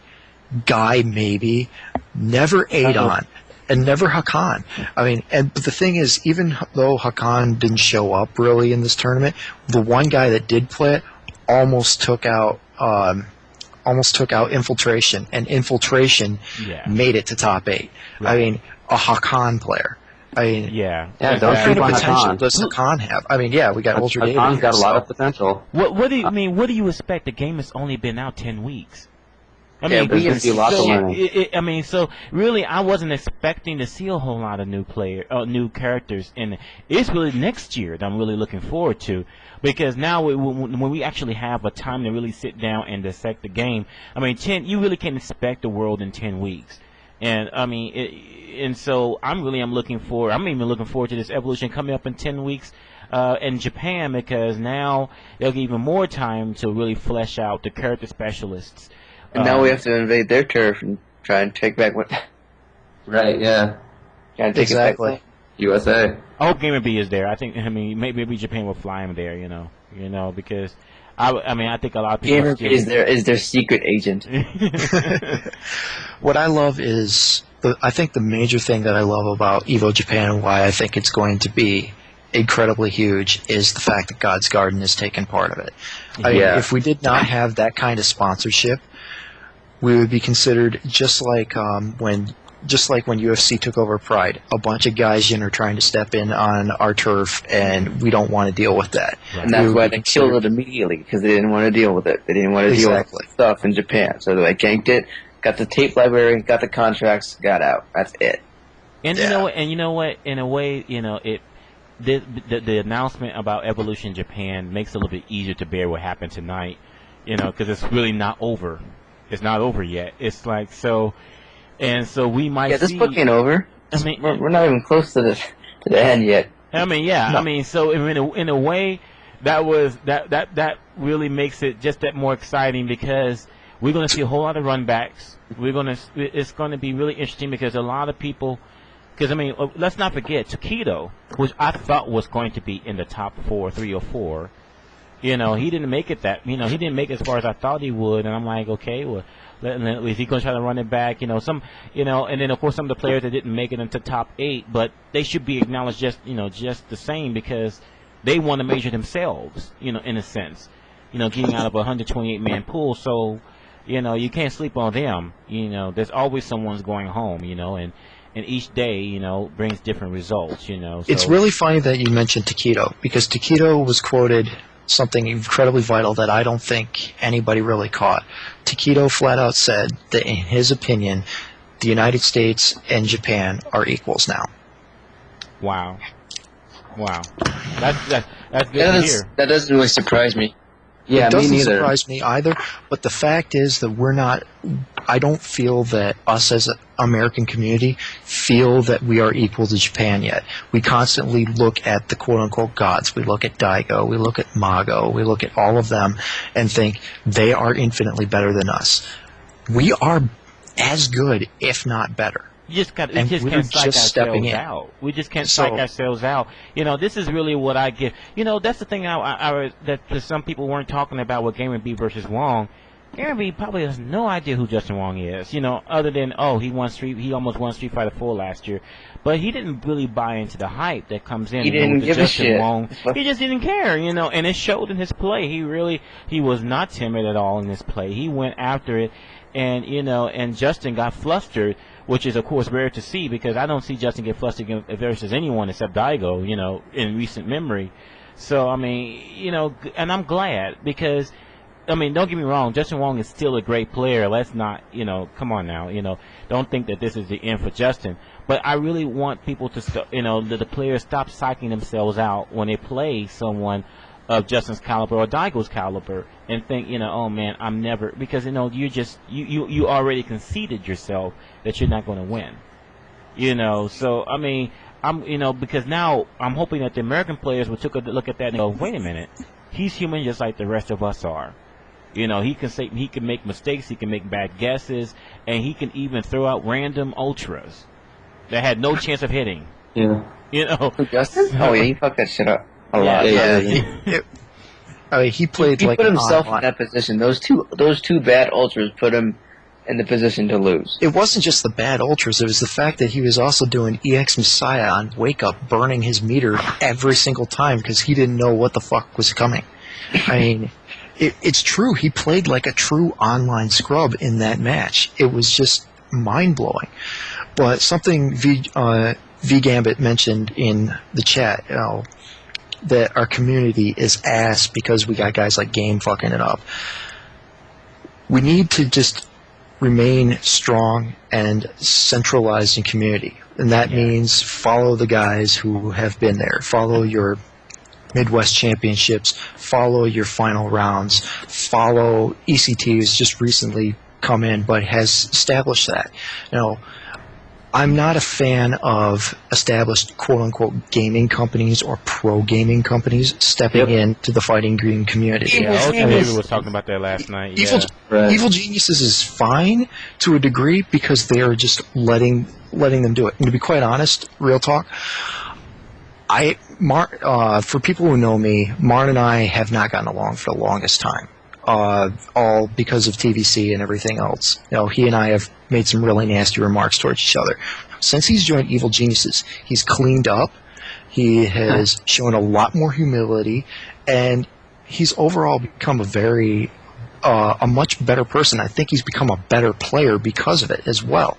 Guy maybe, never Adon, and never Hakan. I mean, but the thing is, even though Hakan didn't show up really in this tournament, the one guy that did play it almost took out Infiltration, and Infiltration made it to top 8. Right. I mean, a Hakan player. I mean, what kind of potential does Hakan have? I mean, we got UltraDavid. Hakan's got a lot of potential. What do you mean? What do you expect? The game has only been out 10 weeks. I mean, there's going to be a lot to learn. So really, I wasn't expecting to see a whole lot of new characters, and it's really next year that I'm really looking forward to, because now when we actually have a time to really sit down and dissect the game, I mean, you really can't expect the world in 10 weeks, and I mean, so I'm even looking forward to this evolution coming up in 10 weeks. In Japan, because now they'll get even more time to really flesh out the character specialists. And now we have to invade their turf and try and take back what... Right, yeah. Exactly. USA. I hope GamerBee is there. Maybe Japan will fly him there, because I think a lot of people... GamerBee is their secret agent. What I love is... I think the major thing that I love about EVO Japan and why I think it's going to be incredibly huge is the fact that GodsGarden has taken part of it. I mean, if we did not have that kind of sponsorship, we would be considered just like when UFC took over Pride. A bunch of guys trying to step in on our turf, and we don't want to deal with that. Right. And that's why they killed it immediately, because they didn't want to deal with it. They didn't want to deal with stuff in Japan. So they ganked it, got the tape library, got the contracts, got out. That's it. And you know what? In a way, the announcement about Evolution Japan makes it a little bit easier to bear what happened tonight, because it's really not over. It's not over yet. It's like so we might. Yeah, this book ain't over. I mean, we're not even close to the end yet. I mean, no. I mean, so in a way, that really makes it just that more exciting, because we're going to see a whole lot of runbacks. It's going to be really interesting, because a lot of people. Because, let's not forget, Tokido, which I thought was going to be in the top 3 or 4, he didn't make it he didn't make it as far as I thought he would, and I'm like, okay, well, is he going to try to run it back, and then, of course, some of the players that didn't make it into top 8, but they should be acknowledged just the same, because they want to measure themselves, in a sense, getting out of a 128-man pool, so, you can't sleep on them, there's always someone's going home, and each day, brings different results, So. It's really funny that you mentioned Tokido, because Tokido was quoted something incredibly vital that I don't think anybody really caught. Tokido flat out said that, in his opinion, the United States and Japan are equals now. Wow. That's good to hear. That doesn't really surprise me. Yeah, it doesn't me neither. surprise me either, but the fact is that I don't feel that us as an American community feel that we are equal to Japan yet. We constantly look at the quote-unquote gods. We look at Daigo, we look at Mago, we look at all of them and think they are infinitely better than us. We are as good, if not better. We just can't psych ourselves out. We just can't psych ourselves out. This is really what I give. That's the thing that some people weren't talking about with GamerBee versus Wong. GamerBee probably has no idea who Justin Wong is, other than, he almost won Street Fighter 4 last year. But he didn't really buy into the hype that comes in. He didn't give Justin a shit. Wong. He just didn't care, and it showed in his play. He was not timid at all in his play. He went after it, and, and Justin got flustered, which is, of course, rare to see, because I don't see Justin get flustered versus anyone except Daigo, in recent memory. So, and I'm glad, because, don't get me wrong, Justin Wong is still a great player. Let's not, come on now, don't think that this is the end for Justin. But I really want people to, that the players stop psyching themselves out when they play someone of Justin's caliber or Daigo's caliber and think, oh man, I'm never, because, you already conceded yourself that you're not going to win. So, because now I'm hoping that the American players will take a look at that and go, wait a minute, he's human just like the rest of us are. He can make mistakes, he can make bad guesses, and he can even throw out random ultras that had no chance of hitting. Yeah. Justin? Oh yeah, he fucked that shit up a lot. Yeah. He played he put himself in that position. Those two bad ultras put him in the position to lose. It wasn't just the bad ultras, it was the fact that he was also doing EX Messiah on Wake Up, burning his meter every single time because he didn't know what the fuck was coming. I mean, it's true, he played like a true online scrub in that match. It was just mind-blowing. But something V Gambit mentioned in the chat, that our community is ass because we got guys like Game fucking it up. We need to just remain strong and centralized in community. And that means follow the guys who have been there. Follow your Midwest Championships. Follow your final rounds. Follow ECT, who's just recently come in but has established that. I'm not a fan of established quote-unquote gaming companies or pro gaming companies stepping into the fighting game community. Yeah, UltraDavid was talking about that last night. Evil Geniuses is fine to a degree because they are just letting them do it. And to be quite honest, real talk, for people who know me, Marn and I have not gotten along for the longest time. All because of TVC and everything else. He and I have made some really nasty remarks towards each other. Since he's joined Evil Geniuses, he's cleaned up, he has shown a lot more humility, and he's overall become a much better person. I think he's become a better player because of it as well.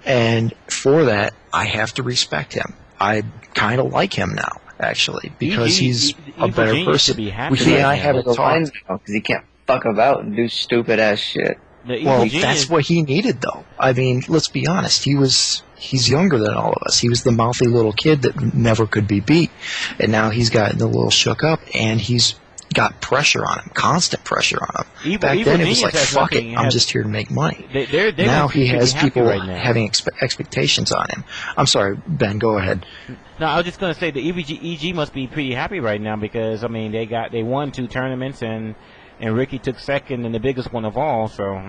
And for that, I have to respect him. I kind of like him now, actually, because he's a better person. He and I haven't talked because he can't fuck about and do stupid ass shit. Well, that's what he needed, though. I mean, let's be honest. He's younger than all of us. He was the mouthy little kid that never could be beat, and now he's gotten a little shook up, and he's got pressure on him, constant pressure on him. Back then, it was like, fuck it, I'm just here to make money. Now he has people having expectations on him. I'm sorry, Ben, go ahead. No, I was just going to say the EG must be pretty happy right now because, they won 2 tournaments, and Ricky took second in the biggest one of all, so,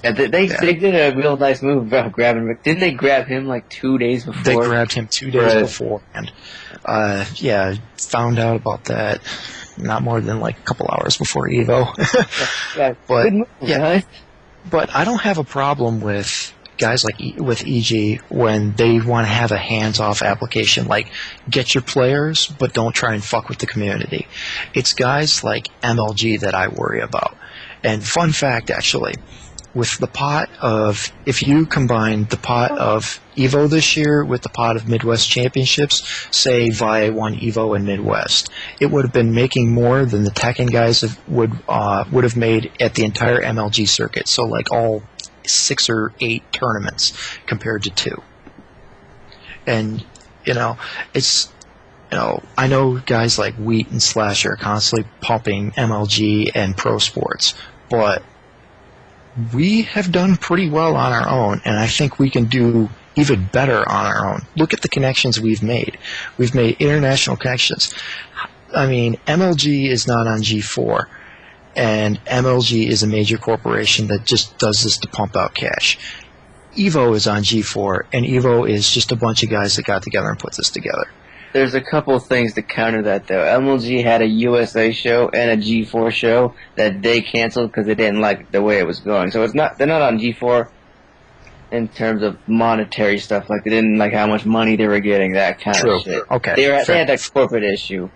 they did a real nice move about grabbing Rick. Didn't they grab him like 2 days before? They grabbed him 2 days before, and, found out about that not more than like a couple hours before EVO. But, good move, guys. But I don't have a problem with guys like with EG when they want to have a hands-off application, like get your players, but don't try and fuck with the community. It's guys like MLG that I worry about. And fun fact, actually, with the pot of, if you combine the pot of EVO this year with the pot of Midwest Championships, say via one EVO in Midwest, it would have been making more than the Tekken guys would have made at the entire MLG circuit. So like all 6 or 8 tournaments compared to 2. And I know guys like Wheat and Slash are constantly pumping MLG and pro sports, but we have done pretty well on our own, and I think we can do even better on our own. Look at the connections we've made. We've made international connections. I mean, MLG is not on G4, and MLG is a major corporation that just does this to pump out cash. EVO is on G4, and EVO is just a bunch of guys that got together and put this together. There's a couple things to counter that, though. MLG had a USA show and a G4 show that they canceled because they didn't like the way it was going. So they're not on G4 in terms of monetary stuff. Like, they didn't like how much money they were getting, that kind True. of shit. Okay. They had that corporate issue.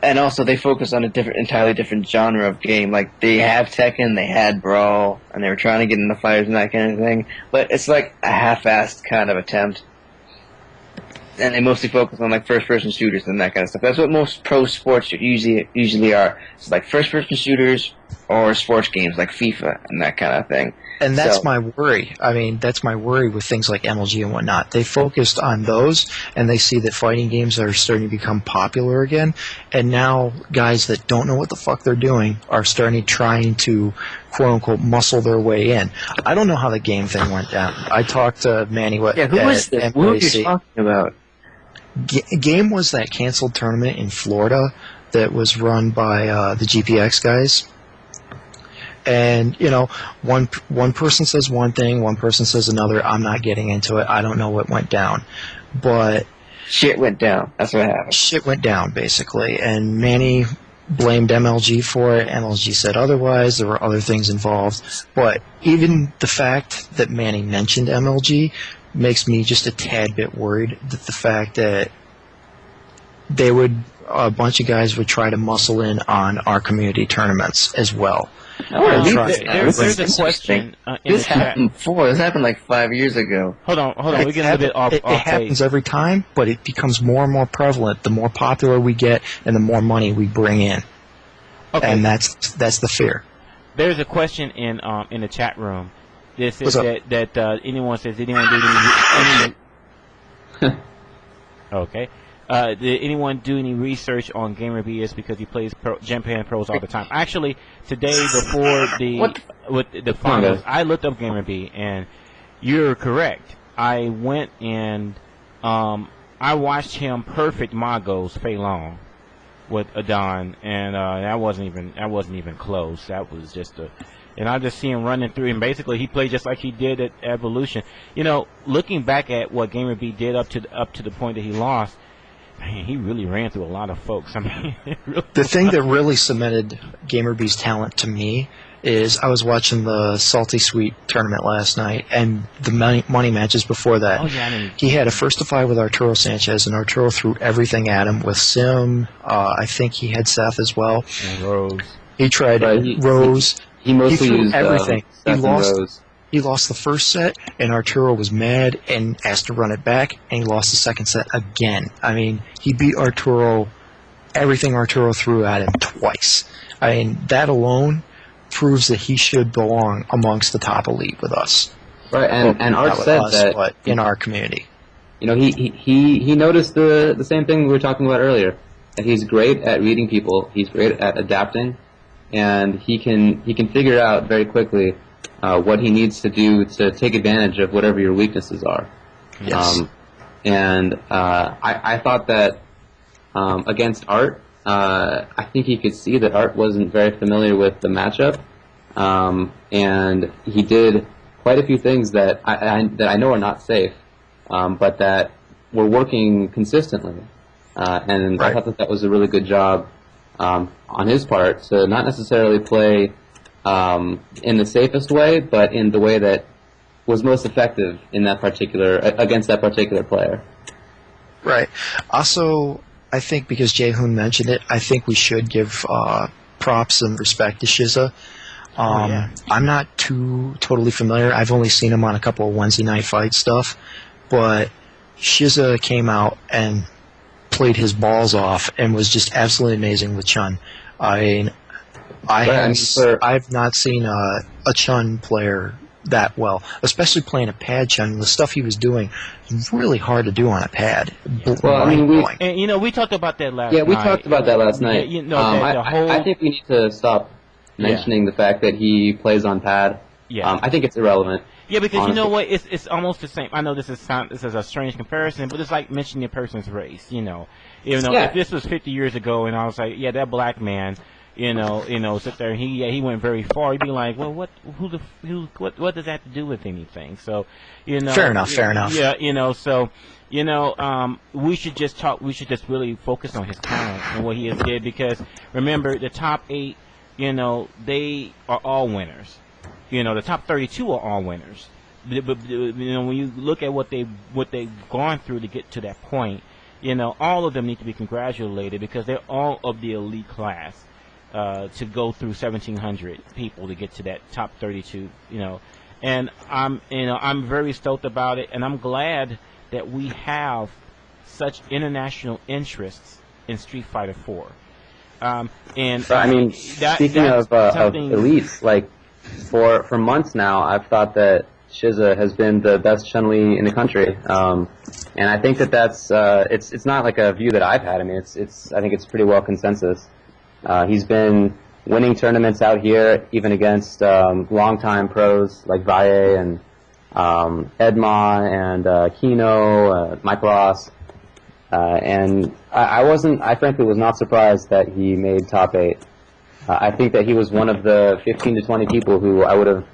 And also, they focus on entirely different genre of game. Like, they have Tekken, they had Brawl, and they were trying to get into fighters and that kind of thing. But it's like a half-assed kind of attempt. And they mostly focus on like first-person shooters and that kind of stuff. That's what most pro sports usually are. It's like first-person shooters or sports games like FIFA and that kind of thing. And that's my worry. I mean, that's my worry with things like MLG and whatnot. They focused on those, and they see that fighting games are starting to become popular again. And now guys that don't know what the fuck they're doing are trying to, quote-unquote, muscle their way in. I don't know how the game thing went down. I talked to Manny. Who was this? Who are you talking about? Game was that canceled tournament in Florida that was run by the GPX guys. And, you know, one person says one thing, one person says another. I'm not getting into it. I don't know what went down. But shit went down. That's what happened. Shit went down, basically. And Manny blamed MLG for it. MLG said otherwise. There were other things involved. But even the fact that Manny mentioned MLG makes me just a tad bit worried that the fact that a bunch of guys would try to muscle in on our community tournaments as well. There's a question in this the chat. happened before. This happened like 5 years ago. Hold on. We're getting a bit off. It happens every time, but it becomes more and more prevalent the more popular we get and the more money we bring in. Okay. And that's the fear. There's a question in the chat room. This is that anyone says anyone do any okay. Did anyone do any research on GamerBee? Is because he plays Japan pros all the time. Actually, today before the finals, I looked up GamerBee, and you're correct. I went and I watched him perfect Magos Fei Long with Adon, and that wasn't even close. That was just and I just see him running through, and basically he played just like he did at Evolution. You know, looking back at what GamerBee did up to the point that he lost. Man, he really ran through a lot of folks. I mean, the thing that really cemented GamerBee's talent to me is I was watching the Salty Sweet tournament last night and the money matches before that. Oh, yeah, he had a first to five with Arturo Sanchez, and Arturo threw everything at him with Sim. I think he had Seth as well. And Rose. He tried Rose. He mostly threw used everything. Seth Rose. He lost the first set, and Arturo was mad and asked to run it back, and he lost the second set again. I mean, he beat Arturo, everything Arturo threw at him twice. I mean, that alone proves that he should belong amongst the top elite with us. Right, and Art said that but in our community. You know, he noticed the same thing we were talking about earlier. That he's great at reading people, he's great at adapting, and he can figure out very quickly what he needs to do to take advantage of whatever your weaknesses are. Yes. I thought that against Art, I think he could see that Art wasn't very familiar with the matchup, and he did quite a few things that I know are not safe, but that were working consistently. And I thought that was a really good job on his part to not necessarily play in the safest way, but in the way that was most effective in that against that particular player. Right. Also, I think because Jaehoon mentioned it, I think we should give props and respect to Shiza. I'm not totally familiar. I've only seen him on a couple of Wednesday night fight stuff, but Shiza came out and played his balls off and was just absolutely amazing with Chun. I mean, I've not seen a Chun player that well, especially playing a pad Chun. The stuff he was doing was really hard to do on a pad. Well, I mean, we talked about that last night. Yeah, we talked about that last night. I think we need to stop mentioning the fact that he plays on pad. Yeah. I think it's irrelevant. Yeah, because honestly. You know what? It's almost the same. I know this is a strange comparison, but it's like mentioning a person's race. You know, if this was 50 years ago, and I was like, yeah, that black man, sit there. And he went very far. He'd be like, well, what does that have to do with anything? So, Fair enough. Yeah, so. We should just really focus on his talent and what he has did, because remember, the top 8, they are all winners. The top 32 are all winners. But when you look at what they've gone through to get to that point, all of them need to be congratulated, because they're all of the elite class to go through 1,700 people to get to that top 32. And I'm very stoked about it, and I'm glad that we have such international interests in Street Fighter 4. Speaking of elites, like for months now, I've thought that Shiza has been the best Chun-Li in the country, and I think that's it's not like a view that I've had. I mean, I think it's pretty well consensus. He's been winning tournaments out here, even against longtime pros like Valle and Edma and Kino, Mike Ross, and I frankly was not surprised that he made top 8. I think that he was one of the 15 to 20 people who I would have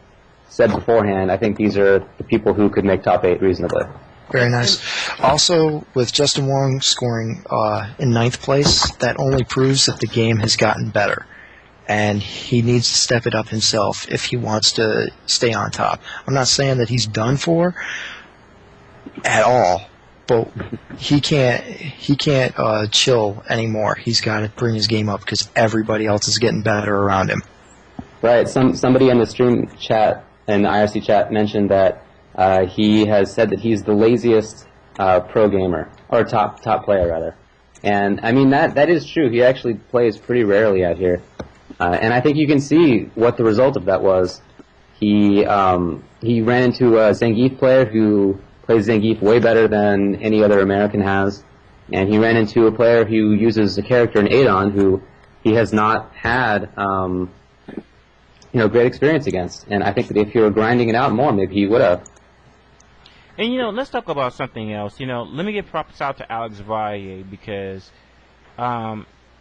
said beforehand, I think these are the people who could make top 8 reasonably. Very nice. Also, with Justin Wong scoring in 9th place, that only proves that the game has gotten better. And he needs to step it up himself if he wants to stay on top. I'm not saying that he's done for at all, but he can't chill anymore. He's got to bring his game up, because everybody else is getting better around him. Right. Somebody in the stream chat and the IRC chat mentioned that he has said that he's the laziest pro gamer, or top player rather. And I mean that is true. He actually plays pretty rarely out here. And I think you can see what the result of that was. He ran into a Zangief player who plays Zangief way better than any other American has, and he ran into a player who uses a character in Adon who he has not had great experience against. And I think that if you were grinding it out more, maybe he would have. And let's talk about something else. Let me give props out to Alex Valle, because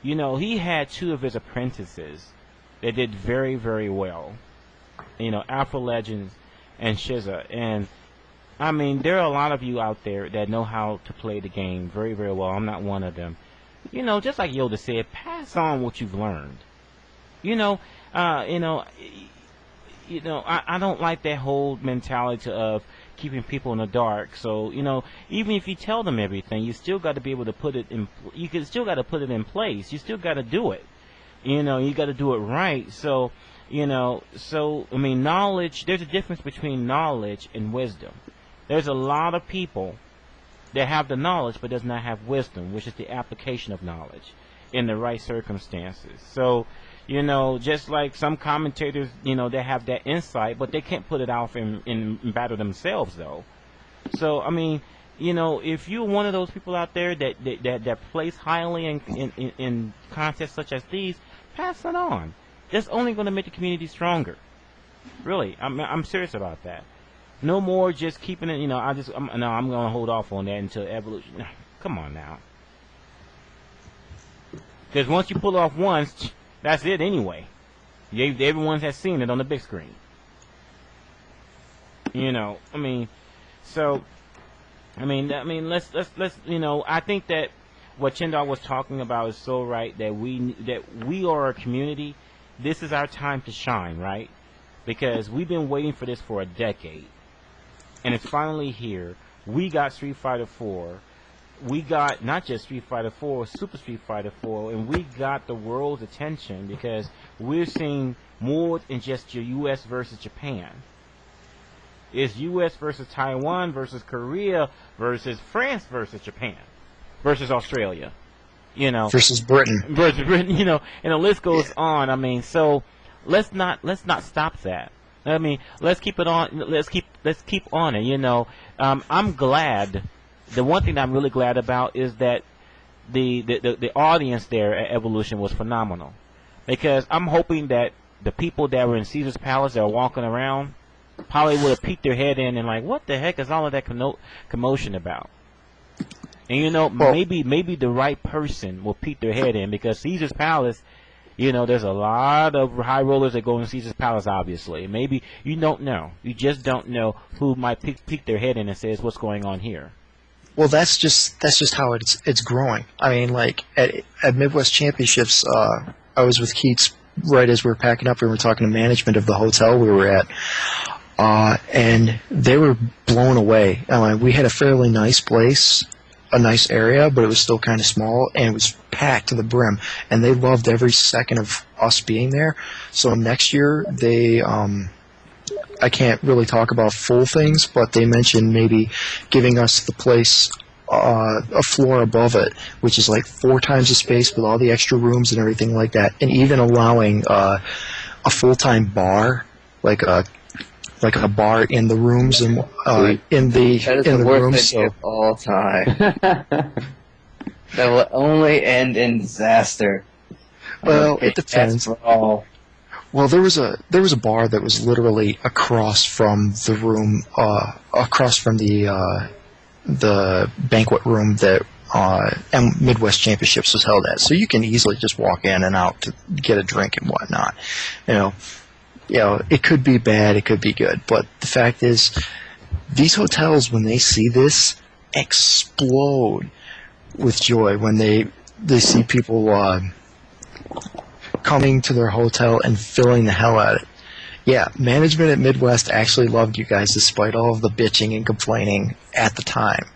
he had 2 of his apprentices that did very, very well. Alpha Legends and Shiza. And, I mean, there are a lot of you out there that know how to play the game very, very well. I'm not one of them. Just like Yoda said, pass on what you've learned. I don't like that whole mentality of keeping people in the dark. So, even if you tell them everything, you still got to be able to put it in. You still got to put it in place. You still got to do it. You got to do it right. So, I mean, knowledge. There's a difference between knowledge and wisdom. There's a lot of people that have the knowledge but does not have wisdom, which is the application of knowledge in the right circumstances. So, just like some commentators, they have that insight, but they can't put it out in battle themselves, though. So, I mean, if you're one of those people out there that plays highly in contests such as these, pass it on. That's only going to make the community stronger. Really, I'm serious about that. No more just keeping it. I'm going to hold off on that until evolution. Come on now. Because once you pull off once, that's it anyway. Everyone has seen it on the big screen. I mean, so, let's I think that what Chindogg was talking about is so right, that we are a community. This is our time to shine, right? Because we've been waiting for this for a decade, and it's finally here. We got Street Fighter 4. We got not just Street Fighter 4, Super Street Fighter 4, and we got the world's attention, because we're seeing more than just your U.S. versus Japan. It's U.S. versus Taiwan versus Korea versus France versus Japan versus Australia. Versus Britain. Versus Britain, and the list goes on. I mean, so let's not stop that. I mean, let's keep it on. Let's keep on it. I'm glad. The one thing that I'm really glad about is that the audience there at Evolution was phenomenal, because I'm hoping that the people that were in Caesar's Palace that were walking around probably would have peeked their head in and like, what the heck is all of that commotion about? And maybe the right person will peek their head in, because Caesar's Palace You know, there's a lot of high rollers that go in Caesar's Palace, obviously. Maybe you don't know. You just don't know who might peek their head in and says, what's going on here? Well, that's just how it's growing. I mean, like at Midwest Championships, I was with Keats right as we were packing up. We were talking to management of the hotel we were at, and they were blown away. I mean, we had a fairly nice place, a nice area, but it was still kind of small, and it was packed to the brim. And they loved every second of us being there. So next year, they I can't really talk about full things, but they mentioned maybe giving us the place a floor above it, which is like 4 times the space with all the extra rooms and everything like that, and even allowing a full-time bar, like a bar in the rooms and in the rooms. So all time. That will only end in disaster. Well, it depends. Well, there was a bar that was literally across from the room, across from the banquet room that Midwest Championships was held at. So you can easily just walk in and out to get a drink and whatnot. You know, it could be bad, it could be good, but the fact is, these hotels, when they see this, explode with joy when they see people coming to their hotel and filling the hell out of it. Yeah, management at Midwest actually loved you guys despite all of the bitching and complaining at the time,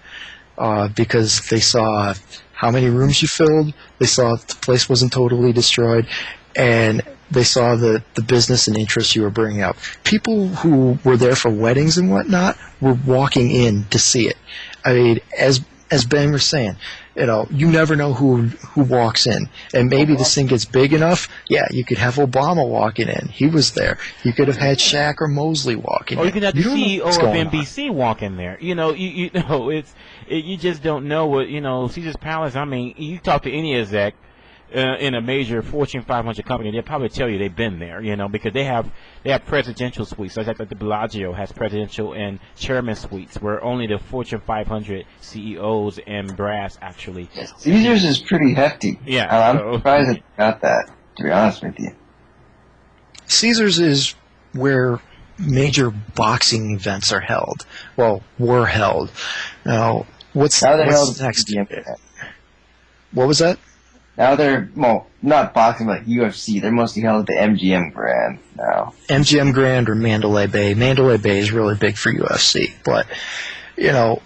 because they saw how many rooms you filled, they saw the place wasn't totally destroyed, and they saw the business and interest you were bringing up. People who were there for weddings and whatnot were walking in to see it. I mean, as Ben was saying, you know, you never know who walks in. And maybe this thing gets big enough, yeah, you could have Obama walking in. He was there. You could have had Shaq or Mosley walking in. Or you could have the CEO of NBC walk in there. You know, you know, you just don't know what, you know, Caesar's Palace, I mean, you talk to any exec in a major Fortune 500 company, they'll probably tell you they've been there, you know, because they have presidential suites. So like the Bellagio has presidential and chairman suites where only the Fortune 500 CEOs and brass actually. Caesars is pretty hefty. Yeah, I'm surprised it got that, to be honest with you. Caesars is where major boxing events are held. Well, were held. Now, what's next? What was that? Now they're, well, not boxing, but like UFC. They're mostly held at the MGM Grand now. MGM Grand or Mandalay Bay. Mandalay Bay is really big for UFC. But, you know,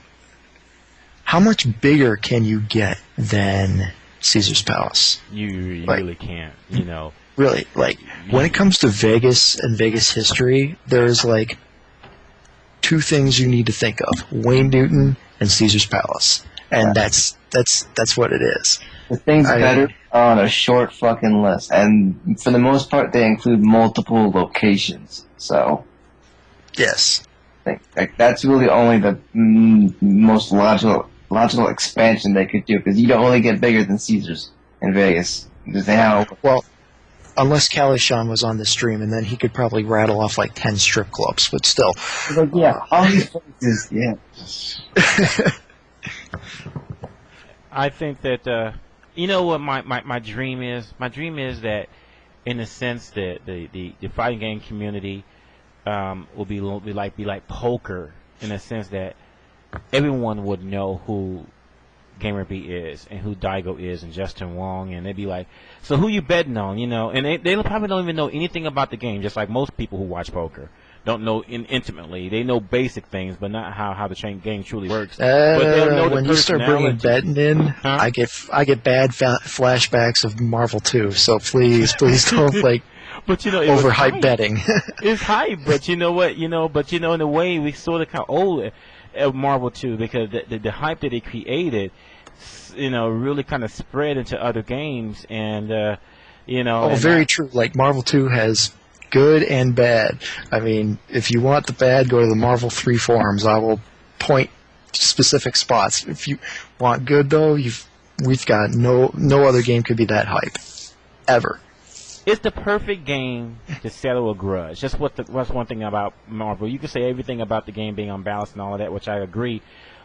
how much bigger can you get than Caesar's Palace? You really can't, you know. Really, like, when it comes to Vegas and Vegas history, there's, like, 2 things you need to think of. Wayne Newton and Caesar's Palace. And that's what it is. The thing's better on a short fucking list, and for the most part, they include multiple locations. So, yes, like that's really only the most logical expansion they could do, because you don't only get bigger than Caesars in Vegas because they have. Well, unless Kalishan was on the stream, and then he could probably rattle off like 10 strip clubs, but still. Like, yeah, all these places, yeah. I think that you know what my dream is? My dream is that, in a sense, that the fighting game community will be like poker, in a sense that everyone would know who GamerBee is and who Daigo is and Justin Wong, and they'd be like, so who you betting on, you know? And they probably don't even know anything about the game, just like most people who watch poker don't know intimately. They know basic things, but not how the game truly works. But they'll know when you start bringing betting in, I get bad flashbacks of Marvel 2. So please don't like. But you know, overhype betting. It's hype, but you know what? In a way, we sort of kind of owe Marvel 2 because the hype that it created, you know, really kind of spread into other games, and you know. Oh, very true. Like Marvel 2 has good and bad. I mean, if you want the bad, go to the Marvel 3 forums. I will point to specific spots. If you want good, though, we've got no other game could be that hype, ever. It's the perfect game to settle a grudge. That's what's one thing about Marvel. You can say everything about the game being unbalanced and all of that, which I agree.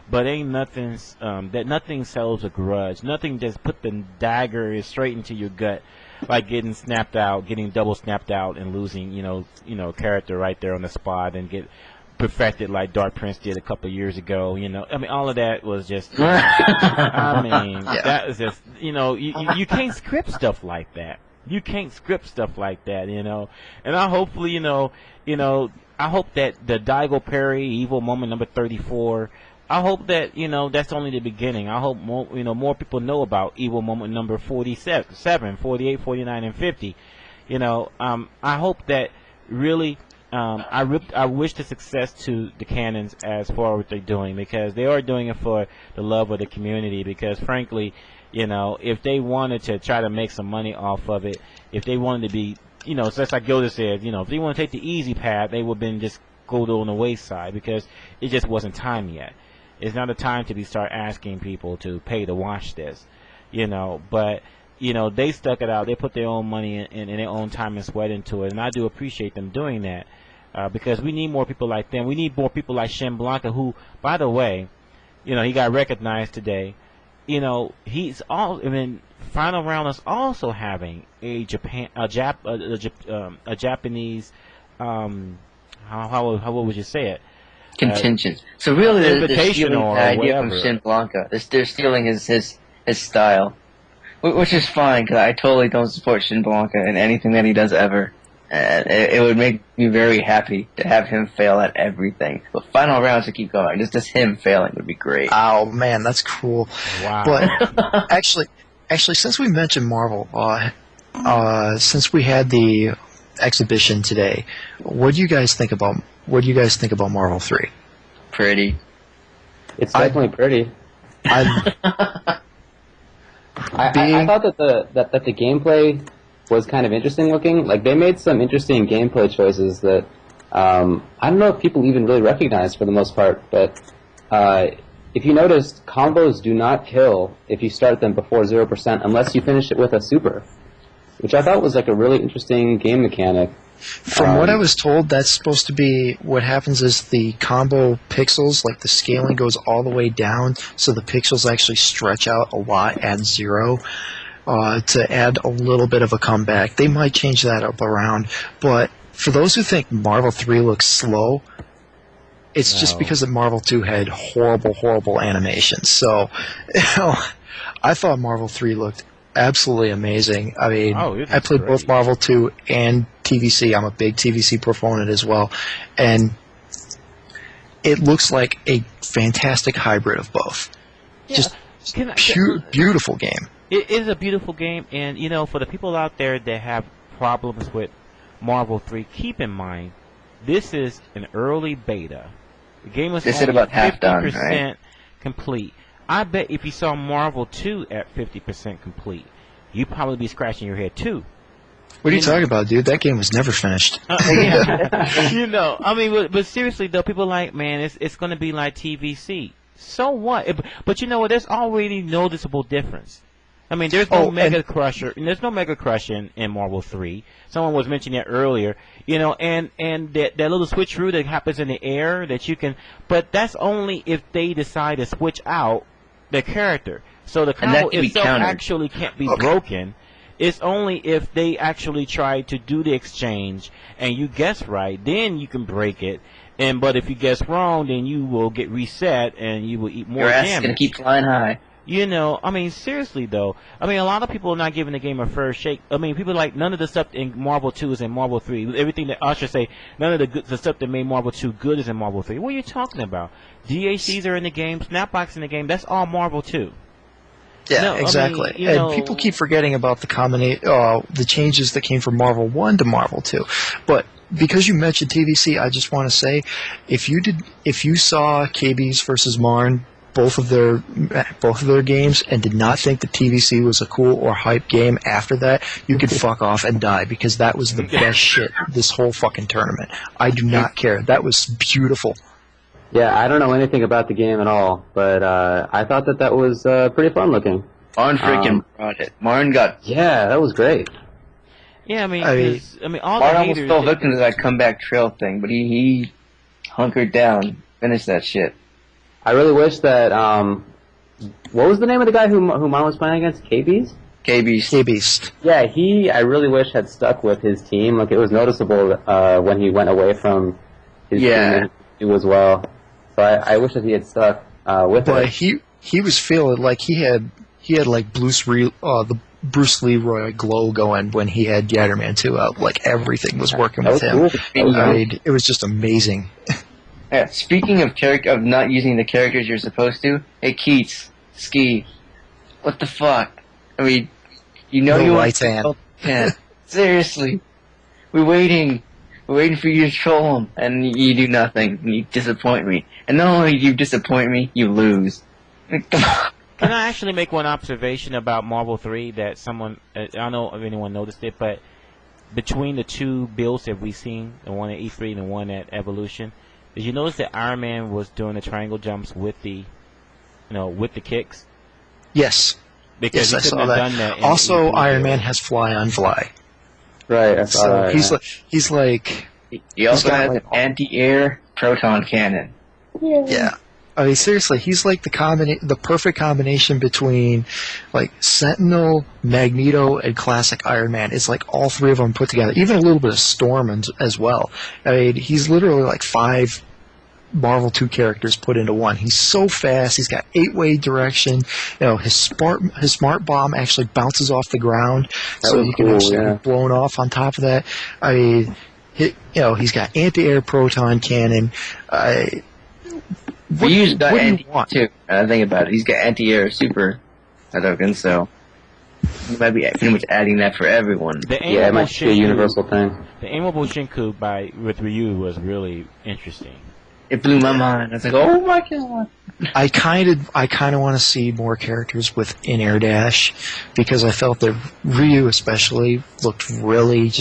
But ain't nothing nothing settles a grudge. Nothing just put the dagger straight into your gut like getting snapped out, getting double snapped out, and losing, character right there on the spot, and get perfected like Dark Prince did a couple of years ago. I mean, all of that was just. I mean, that was just. You can't script stuff like that. You can't script stuff like that. And I hopefully, I hope that the Daigo Perry Evil Moment number 34. I hope that that's only the beginning. I hope more people know about Evil Moment number 47, 48, 49, and 50. I hope that really. I wish the success to the canons as far as what they're doing, because they are doing it for the love of the community. Because frankly, if they wanted to try to make some money off of it, if they wanted to be, so that's like Yoda said, if they want to take the easy path, they would have been just go on the wayside, because it just wasn't time yet. It's not a time to start asking people to pay to watch this, but. They stuck it out. They put their own money and their own time and sweat into it, and I do appreciate them doing that, because we need more people like them. We need more people like Shin Blanca, who, by the way, he got recognized today. He's all. I mean, Final Round is also having a Japanese. How would you say it? Contingent. So really, they're stealing the idea from Shin Blanca. They're stealing his style. Which is fine, because I totally don't support Shin Blanca in anything that he does ever. And it would make me very happy to have him fail at everything. But Final Rounds to keep going. Just him failing would be great. Oh, man, that's cool. Wow. But actually, since we mentioned Marvel, since we had the exhibition today, what do you guys think about Marvel 3? Pretty. It's definitely pretty. I thought that the gameplay was kind of interesting looking. Like, they made some interesting gameplay choices that I don't know if people even really recognize for the most part. But if you noticed, combos do not kill if you start them before 0% unless you finish it with a super, which I thought was like a really interesting game mechanic. From what I was told, that's supposed to be what happens is the combo pixels, like the scaling goes all the way down, so the pixels actually stretch out a lot at 0 to add a little bit of a comeback. They might change that up around, but for those who think Marvel 3 looks slow, it's just because that Marvel 2 had horrible animations. So, I thought Marvel 3 looked absolutely amazing. I mean, I played both Marvel 2 and TVC. I'm a big TVC proponent as well. And it looks like a fantastic hybrid of both. Yeah. Just beautiful game. It is a beautiful game, and, for the people out there that have problems with Marvel 3, keep in mind, this is an early beta. The game was only about half done, 50% right? complete. I bet if you saw Marvel 2 at 50% complete, you'd probably be scratching your head too. What are you talking about, dude? That game was never finished. I mean, but seriously though, people are like, man, it's going to be like TVC. So what? But you know what? There's already noticeable difference. I mean, there's no Mega Crusher, and there's no Mega Crush in Marvel 3. Someone was mentioning that earlier, and that little switcheroo that happens in the air that you can, but that's only if they decide to switch out the character. So the combo itself actually can't be broken. It's only if they actually try to do the exchange and you guess right, then you can break it. But if you guess wrong, then you will get reset and you will eat more damage. Your ass is gonna keep flying high. I mean, seriously though. I mean, a lot of people are not giving the game a fair shake. I mean, people like none of the stuff in Marvel 2 is in Marvel 3. Everything that Usher say, none of the stuff that made Marvel 2 good is in Marvel 3. What are you talking about? DHCs are in the game, Snapbox in the game. That's all Marvel 2. Yeah, no, exactly. I mean, and people keep forgetting about the changes that came from Marvel 1 to Marvel 2. But because you mentioned TVC, I just want to say, if you saw KB's versus Marn, both of their games, and did not think the TVC was a cool or hype game after that, you could fuck off and die, because that was the best shit this whole fucking tournament. I do not care. That was beautiful. Yeah, I don't know anything about the game at all, but I thought that was pretty fun looking. Marn freaking brought it. Marn got... Yeah, that was great. Yeah, I mean, all Marn the almost haters... fell victim to that comeback trail thing, but he hunkered down, finished that shit. I really wish that, what was the name of the guy who Marn was playing against? KB's? K-Beast. K-Beast. Yeah, I really wish had stuck with his team. Like, it was noticeable when he went away from his team as well. So I wish that he had stuck with it. But he was feeling like he had like the Bruce Leroy glow going when he had Yatterman 2 out. Like, everything was working with him. Cool. It was just amazing. Yeah, speaking of not using the characters you're supposed to, hey Keats, Ski, what the fuck? I mean, you know you want to seriously, we're waiting for you to troll him, and you do nothing, and you disappoint me. And not only do you disappoint me, you lose. Come on. Can I actually make one observation about Marvel 3 that someone, I don't know if anyone noticed it, but between the two builds that we've seen, the one at E3 and the one at Evolution, did you notice that Iron Man was doing the triangle jumps with the kicks? Yes. Because I saw that. Done that also, Iron Man has fly on fly. Right. I saw that. He's like. He also has an anti-air proton cannon. Yeah. I mean, seriously, he's like the perfect combination between, like, Sentinel, Magneto, and classic Iron Man. It's like all three of them put together. Even a little bit of Storm as well. I mean, he's literally like 5 Marvel 2 characters put into one. He's so fast. He's got 8-way direction. You know, his smart bomb actually bounces off the ground, so you can actually be blown off on top of that. I mean, he's got anti-air proton cannon. Ryu's got anti too. I think about it. He's got anti-air super Hadouken, so he might be pretty much adding that for everyone. It might be a universal thing. The aimable Shinku with Ryu was really interesting. It blew my mind. I was like, oh my god. I kind of want to see more characters with in-air dash, because I felt that Ryu especially looked really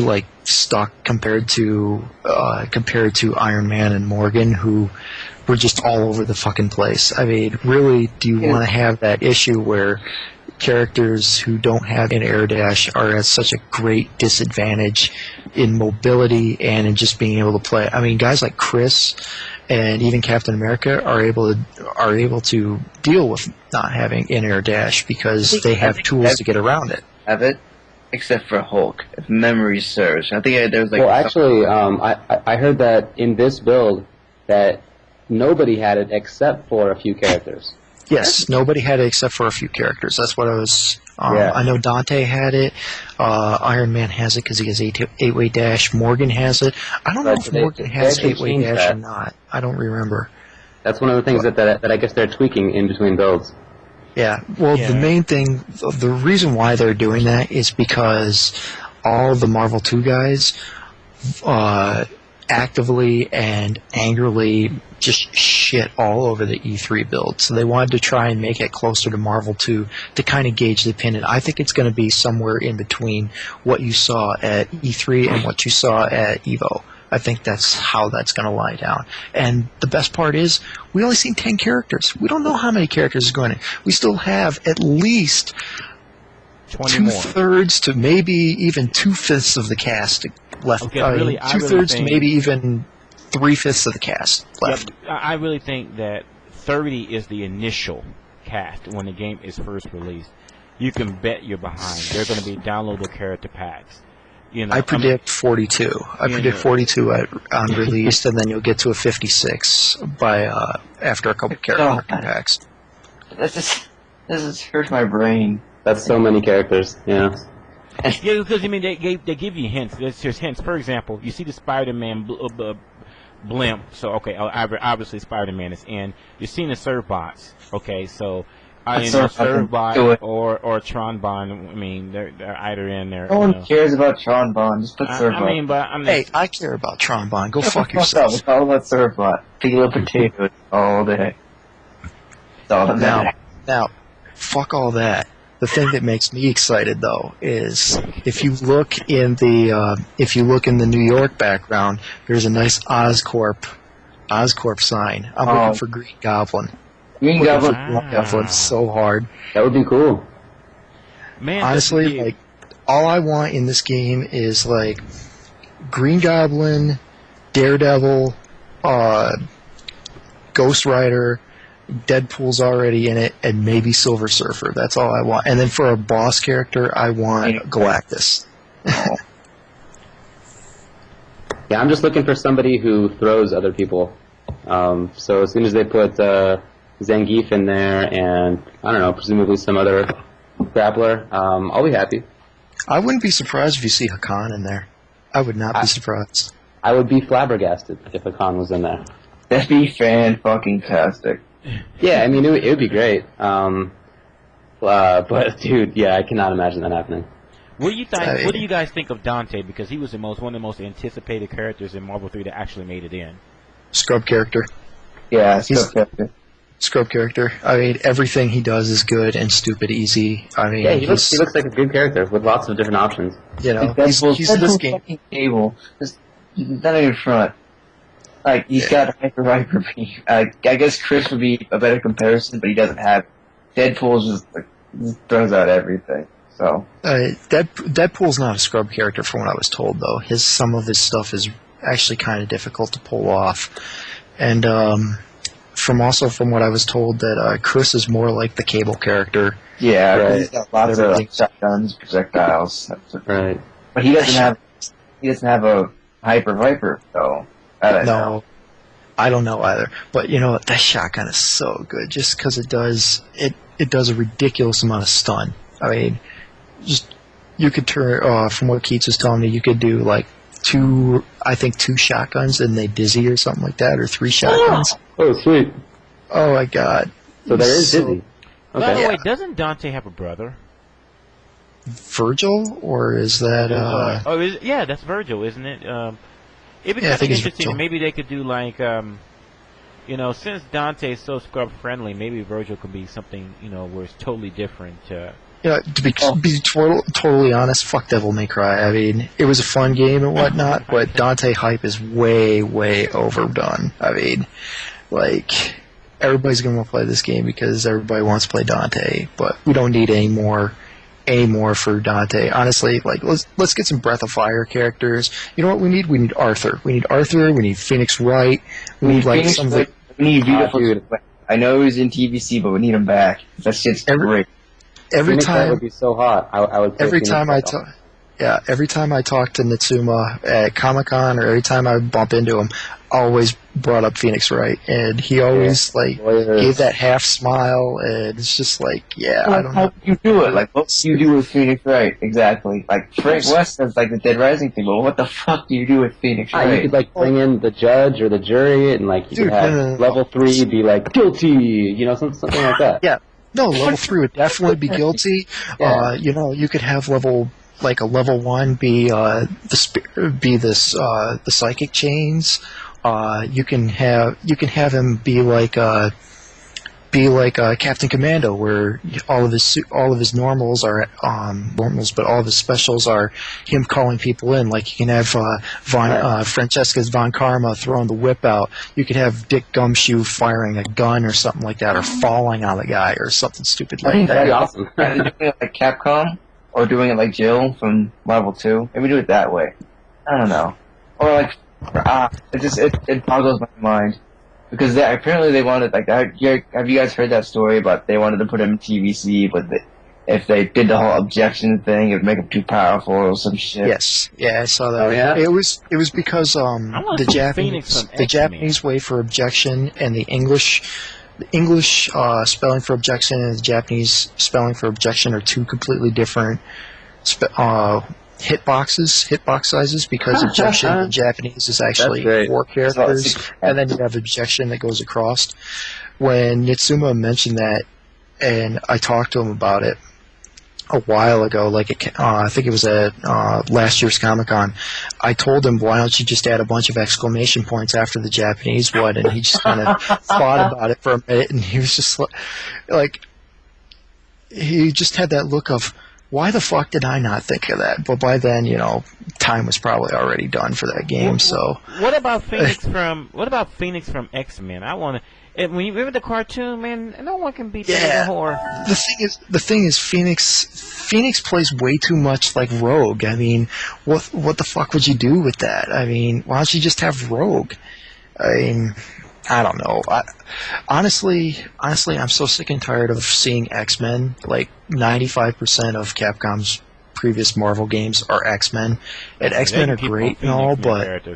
like stuck compared to Iron Man and Morgan, who were just all over the fucking place. I mean, really, do you want to have that issue where characters who don't have an air dash are at such a great disadvantage in mobility and in just being able to play? I mean, guys like Chris and even Captain America are able to deal with not having an air dash because they have tools to get around it. Have it? Except for Hulk, if memory serves. I think there was like. Well, actually, I heard that in this build that nobody had it except for a few characters. Yes, nobody had it except for a few characters. That's what I was. I know Dante had it. Iron Man has it because he has 8-way dash. Morgan has it. I don't know if Morgan has 8-way dash or not. I don't remember. That's one of the things that I guess they're tweaking in between builds. Yeah, well, the main thing, the reason why they're doing that is because all the Marvel 2 guys actively and angrily just shit all over the E3 build. So they wanted to try and make it closer to Marvel 2 to kind of gauge the opinion. I think it's going to be somewhere in between what you saw at E3 and what you saw at EVO. I think that's how that's going to lie down. And the best part is, we only seen 10 characters. We don't know how many characters is going to. We still have at least 2/3 to maybe even 2/5 of the cast left. Okay, really, 2/3 to maybe even 3/5 of the cast left. Yeah, I really think that 30 is the initial cast when the game is first released. You can bet you're behind. They're going to be downloadable character packs. I predict 42. I predict 42 on release, and then you'll get to a 56 by after a couple character packs. This just hurts my brain. That's so many characters. Yeah. Yeah, because I mean they give you hints. There's hints. For example, you see the Spider-Man blimp. So okay, obviously Spider-Man is in. You're seeing the Servbots. Okay, so. Servbot or Tronbot. I mean, they're either in there. No one cares about Tronbot. Just put Servbot. Hey, I care about Tronbot. Go fuck yourself. It's all about Servbot. Peel potatoes all day. It's all that matters. Now, fuck all that. The thing that makes me excited though is if you look in the New York background, there's a nice Oscorp sign. I'm looking for Green Goblin. Green Goblin so hard. That would be cool. Man, honestly, like all I want in this game is like Green Goblin, Daredevil, Ghost Rider, Deadpool's already in it, and maybe Silver Surfer. That's all I want. And then for a boss character, I want Galactus. Yeah, I'm just looking for somebody who throws other people. So as soon as they put Zangief in there and, I don't know, presumably some other grappler, I'll be happy. I wouldn't be surprised if you see Hakan in there. I would not be surprised. I would be flabbergasted if Hakan was in there. That'd be fan-fucking-tastic. Yeah, I mean, it would be great. But, dude, yeah, I cannot imagine that happening. What do you think? What do you guys think of Dante? Because he was one of the most anticipated characters in Marvel 3 that actually made it in. Scrub character. Yeah, scrub character. Scrub character. I mean, everything he does is good and stupid easy. I mean, yeah, he looks like a good character with lots of different options. You know, he's this game. Able. Just not in front. Like, he's got Hyper Beam. I guess Chris would be a better comparison, but he doesn't have. Deadpool just throws out everything. So Deadpool's not a scrub character from what I was told, though. Some of his stuff is actually kind of difficult to pull off, and from what I was told that Chris is more like the Cable character. Yeah, right. He's got lots of shotguns, projectiles. Right. But he doesn't have a Hyper Viper, so I don't know. I don't know either. But you know what? That shotgun is so good, just because it does a ridiculous amount of stun. I mean, you could turn from what Keats was telling me, you could do like two shotguns and they dizzy or something like that, or 3 shotguns. Oh, sweet. Oh my god. So there is dizzy. Okay. By the way, doesn't Dante have a brother? Virgil, or is that? Yeah, that's Virgil, isn't it? It'd be I think it's interesting. Virgil. Maybe they could do like, since Dante is so scrub friendly, maybe Virgil could be something, where it's totally different. To be totally honest, fuck Devil May Cry. I mean, it was a fun game and whatnot, but Dante hype is way, way overdone. I mean, like, everybody's going to play this game because everybody wants to play Dante, but we don't need any more for Dante. Honestly, like, let's get some Breath of Fire characters. You know what we need? We need Arthur. We need Phoenix Wright. We need like something. We need beautiful. I know he was in TVC, but we need him back. That shit's great. Every time would be so hot. I would. Every time I talk to Nitsuma at Comic-Con, or every time I bump into him, I always brought up Phoenix Wright, and he always gave that half smile, and it's just like, I don't know. How do you do it? Like, what do you do with Phoenix Wright? Exactly. Like, Frank West does like the Dead Rising thing, but what the fuck do you do with Phoenix Wright? You could like bring in the judge or the jury, and like you could have level 3 be like guilty, something like that. Yeah. No, level 3 would definitely be guilty. Yeah. You could have level 1 be the psychic chains. You can have him be like Captain Commando, where all of his normals are normals, but all of his specials are him calling people in. Like you can have Francesca's Von Karma throwing the whip out. You could have Dick Gumshoe firing a gun or something like that, or falling on the guy or something stupid like that. That'd be awesome. Doing it like Capcom, or doing it like Jill from Marvel 2. Maybe do it that way. I don't know. Or like, it boggles my mind. Because apparently they wanted, like, have you guys heard that story about they wanted to put him in TVC, but if they did the whole objection thing, it would make him too powerful or some shit? Yes, I saw that. Oh, yeah? It was because the Japanese way for objection and the English spelling for objection and the Japanese spelling for objection are two completely different hitbox sizes, because objection in Japanese is actually 4 characters, and then you have objection that goes across. When Nitsuma mentioned that, and I talked to him about it a while ago, I think it was at last year's Comic-Con, I told him, why don't you just add a bunch of exclamation points after the Japanese one, and he just kind of thought about it for a minute, and he was just like, he just had that look of, why the fuck did I not think of that? But by then, time was probably already done for that game. So what about Phoenix from X-Men? I want to. When you remember the cartoon, man, no one can beat that horror. The thing is, Phoenix plays way too much like Rogue. I mean, what the fuck would you do with that? I mean, why don't you just have Rogue? I mean, I don't know. Honestly, I'm so sick and tired of seeing X-Men. Like 95% of Capcom's previous Marvel games are X-Men, and X-Men are great and all, but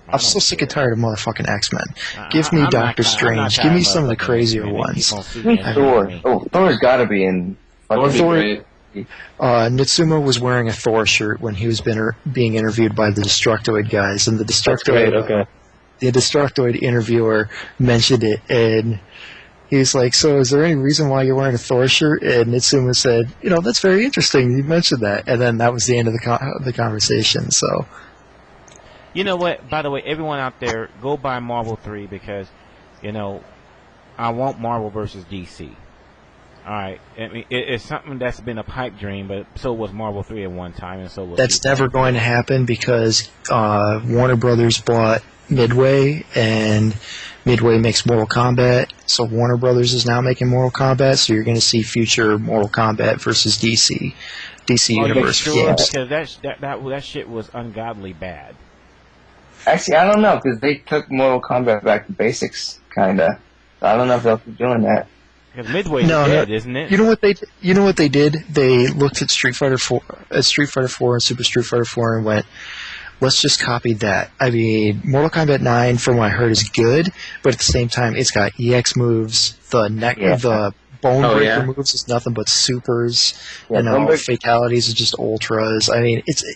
I'm so sick and tired of motherfucking X-Men. Give me Doctor Strange. Give me some of the crazier ones. Give me Thor. Oh, Thor's gotta be in. Thor. Nitsuma was wearing a Thor shirt when he was being interviewed by the Destructoid guys, and the Destructoid interviewer mentioned it, and he was like, "So, is there any reason why you're wearing a Thor shirt?" And Nitsuma said, "That's very interesting. You mentioned that." And then that was the end of the conversation. So, you know what? By the way, everyone out there, go buy Marvel 3 because, I want Marvel versus DC. All right, I mean, it's something that's been a pipe dream, but so was Marvel 3 at one time, and so was. That's never going to happen because Warner Brothers bought Midway, and Midway makes Mortal Kombat, so Warner Brothers is now making Mortal Kombat, so you're going to see future Mortal Kombat versus DC Universe games. Because that shit was ungodly bad. Actually, I don't know, because they took Mortal Kombat back to basics, kinda. I don't know if they'll keep doing that. Because Midway's dead, isn't it? You know what they did? They looked at Street Fighter 4 and Super Street Fighter 4 and went, let's just copy that. I mean, Mortal Kombat 9, from what I heard, is good, but at the same time, it's got EX moves. The Bone Breaker moves is nothing but supers. Fatalities are just ultras. I mean, it's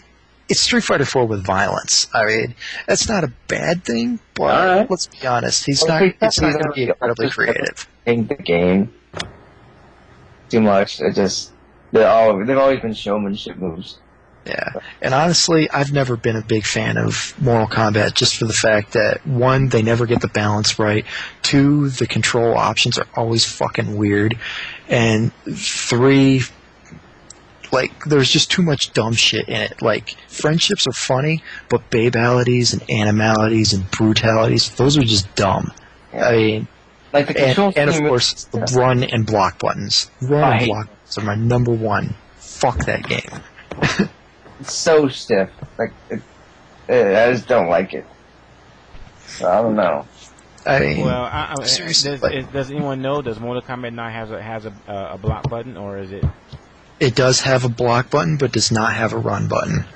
Street Fighter 4 with violence. I mean, that's not a bad thing, but let's be honest, he's not going to be incredibly creative. In the game, too much. They've always been showmanship moves. Yeah, and honestly, I've never been a big fan of Mortal Kombat just for the fact that, 1, they never get the balance right, 2, the control options are always fucking weird, and 3, there's just too much dumb shit in it. Friendships are funny, but babalities and animalities and brutalities, those are just dumb. Yeah. I mean, the control and of course, the run and block buttons. Run and block buttons are my number one. Fuck that game. It's so stiff. I just don't like it. So I don't know. I mean, well, seriously, does anyone know? Does Mortal Kombat 9 has a block button, or is it? It does have a block button, but does not have a run button.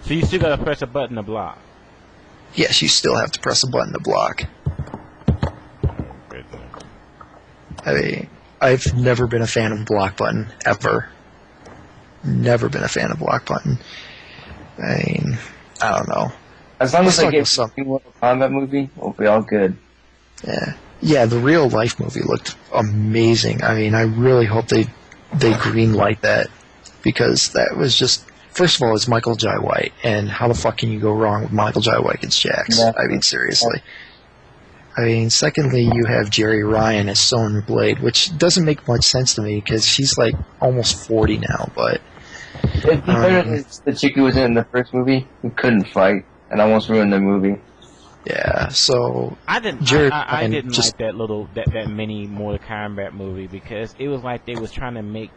So you still gotta press a button to block. Yes, you still have to press a button to block. I mean, I've never been a fan of block button ever. Never been a fan of block button. I mean, I don't know. As long as they get something Mortal Kombat movie, we'll be all good. Yeah. The real life movie looked amazing. I mean, I really hope they greenlight that, because that was just, first of all, it's Michael Jai White, and how the fuck can you go wrong with Michael Jai White against Jax? Yeah. I mean, seriously. I mean, secondly, you have Jerry Ryan as Sonya Blade, which doesn't make much sense to me because she's almost 40 now, but... It'd be better if the chick who was in the first movie who couldn't fight and almost ruined the movie. Yeah, so... I didn't like that mini Mortal Kombat movie because it was like they was trying to make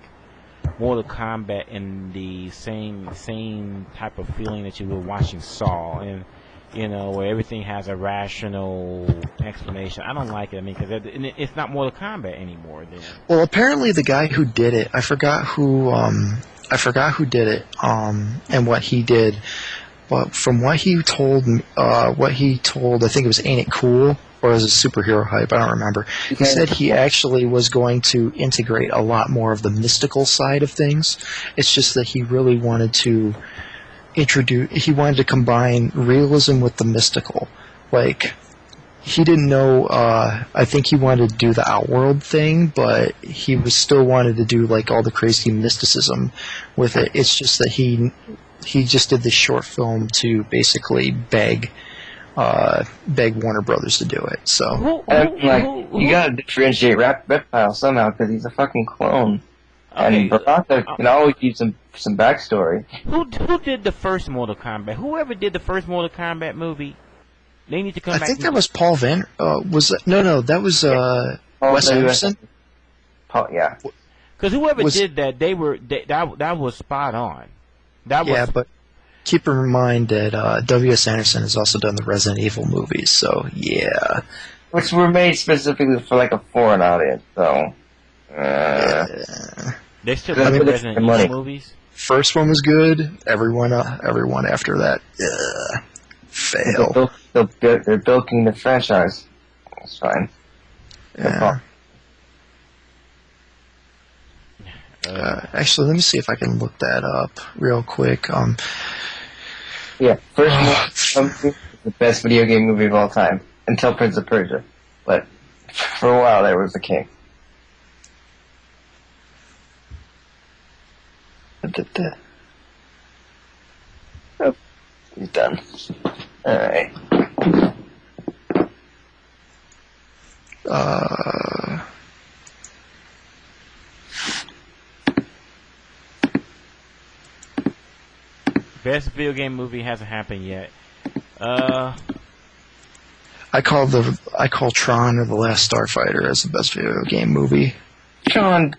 Mortal Kombat in the same type of feeling that you were watching Saw, and where everything has a rational explanation. I don't like it. I mean, because it's not Mortal Kombat anymore. Then. Well, apparently the guy who did it, I forgot who did it, and what he did. But from what he told, I think it was Ain't It Cool, or was it Superhero Hype? I don't remember. He said he actually was going to integrate a lot more of the mystical side of things. It's just that he really wanted to combine realism with the mystical. He didn't know, I think he wanted to do the Outworld thing, but he still wanted to do all the crazy mysticism with it. It's just that he just did this short film to basically beg Warner Brothers to do it. So you gotta differentiate Reptile somehow, because he's a fucking clone. Okay. And Baraka can always use some backstory. Who did the first Mortal Kombat? Whoever did the first Mortal Kombat movie, they need to come back. I think that was Paul Van. That was Wes Anderson. Yeah. Because whoever did that, that was spot on. But keep in mind that W.S. Anderson has also done the Resident Evil movies, so yeah. which were made specifically for like a foreign audience. So, They still That's make what Resident the money. Evil movies. First one was good. Everyone after that, fail. they're bilking the franchise. That's fine. Yeah. Actually, let me see if I can look that up real quick. Yeah, first one is the best video game movie of all time until Prince of Persia, but for a while there was the king. Oh, he's done. Alright. Best video game movie hasn't happened yet. I call Tron or The Last Starfighter as the best video game movie. Tron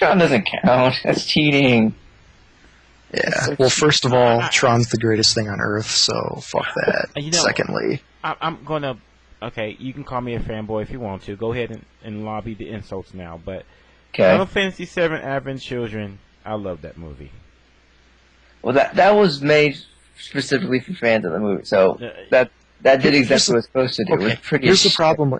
doesn't count. That's cheating. Yeah. Well, first of all, Tron's the greatest thing on Earth, so fuck that. Secondly, I'm gonna. Okay, you can call me a fanboy if you want to. Go ahead and lobby the insults now. But Final Fantasy VII Advent Children, I love that movie. Well, that was made specifically for fans of the movie, so that did exactly what it was supposed to do. Okay. It was pretty. Here's the problem.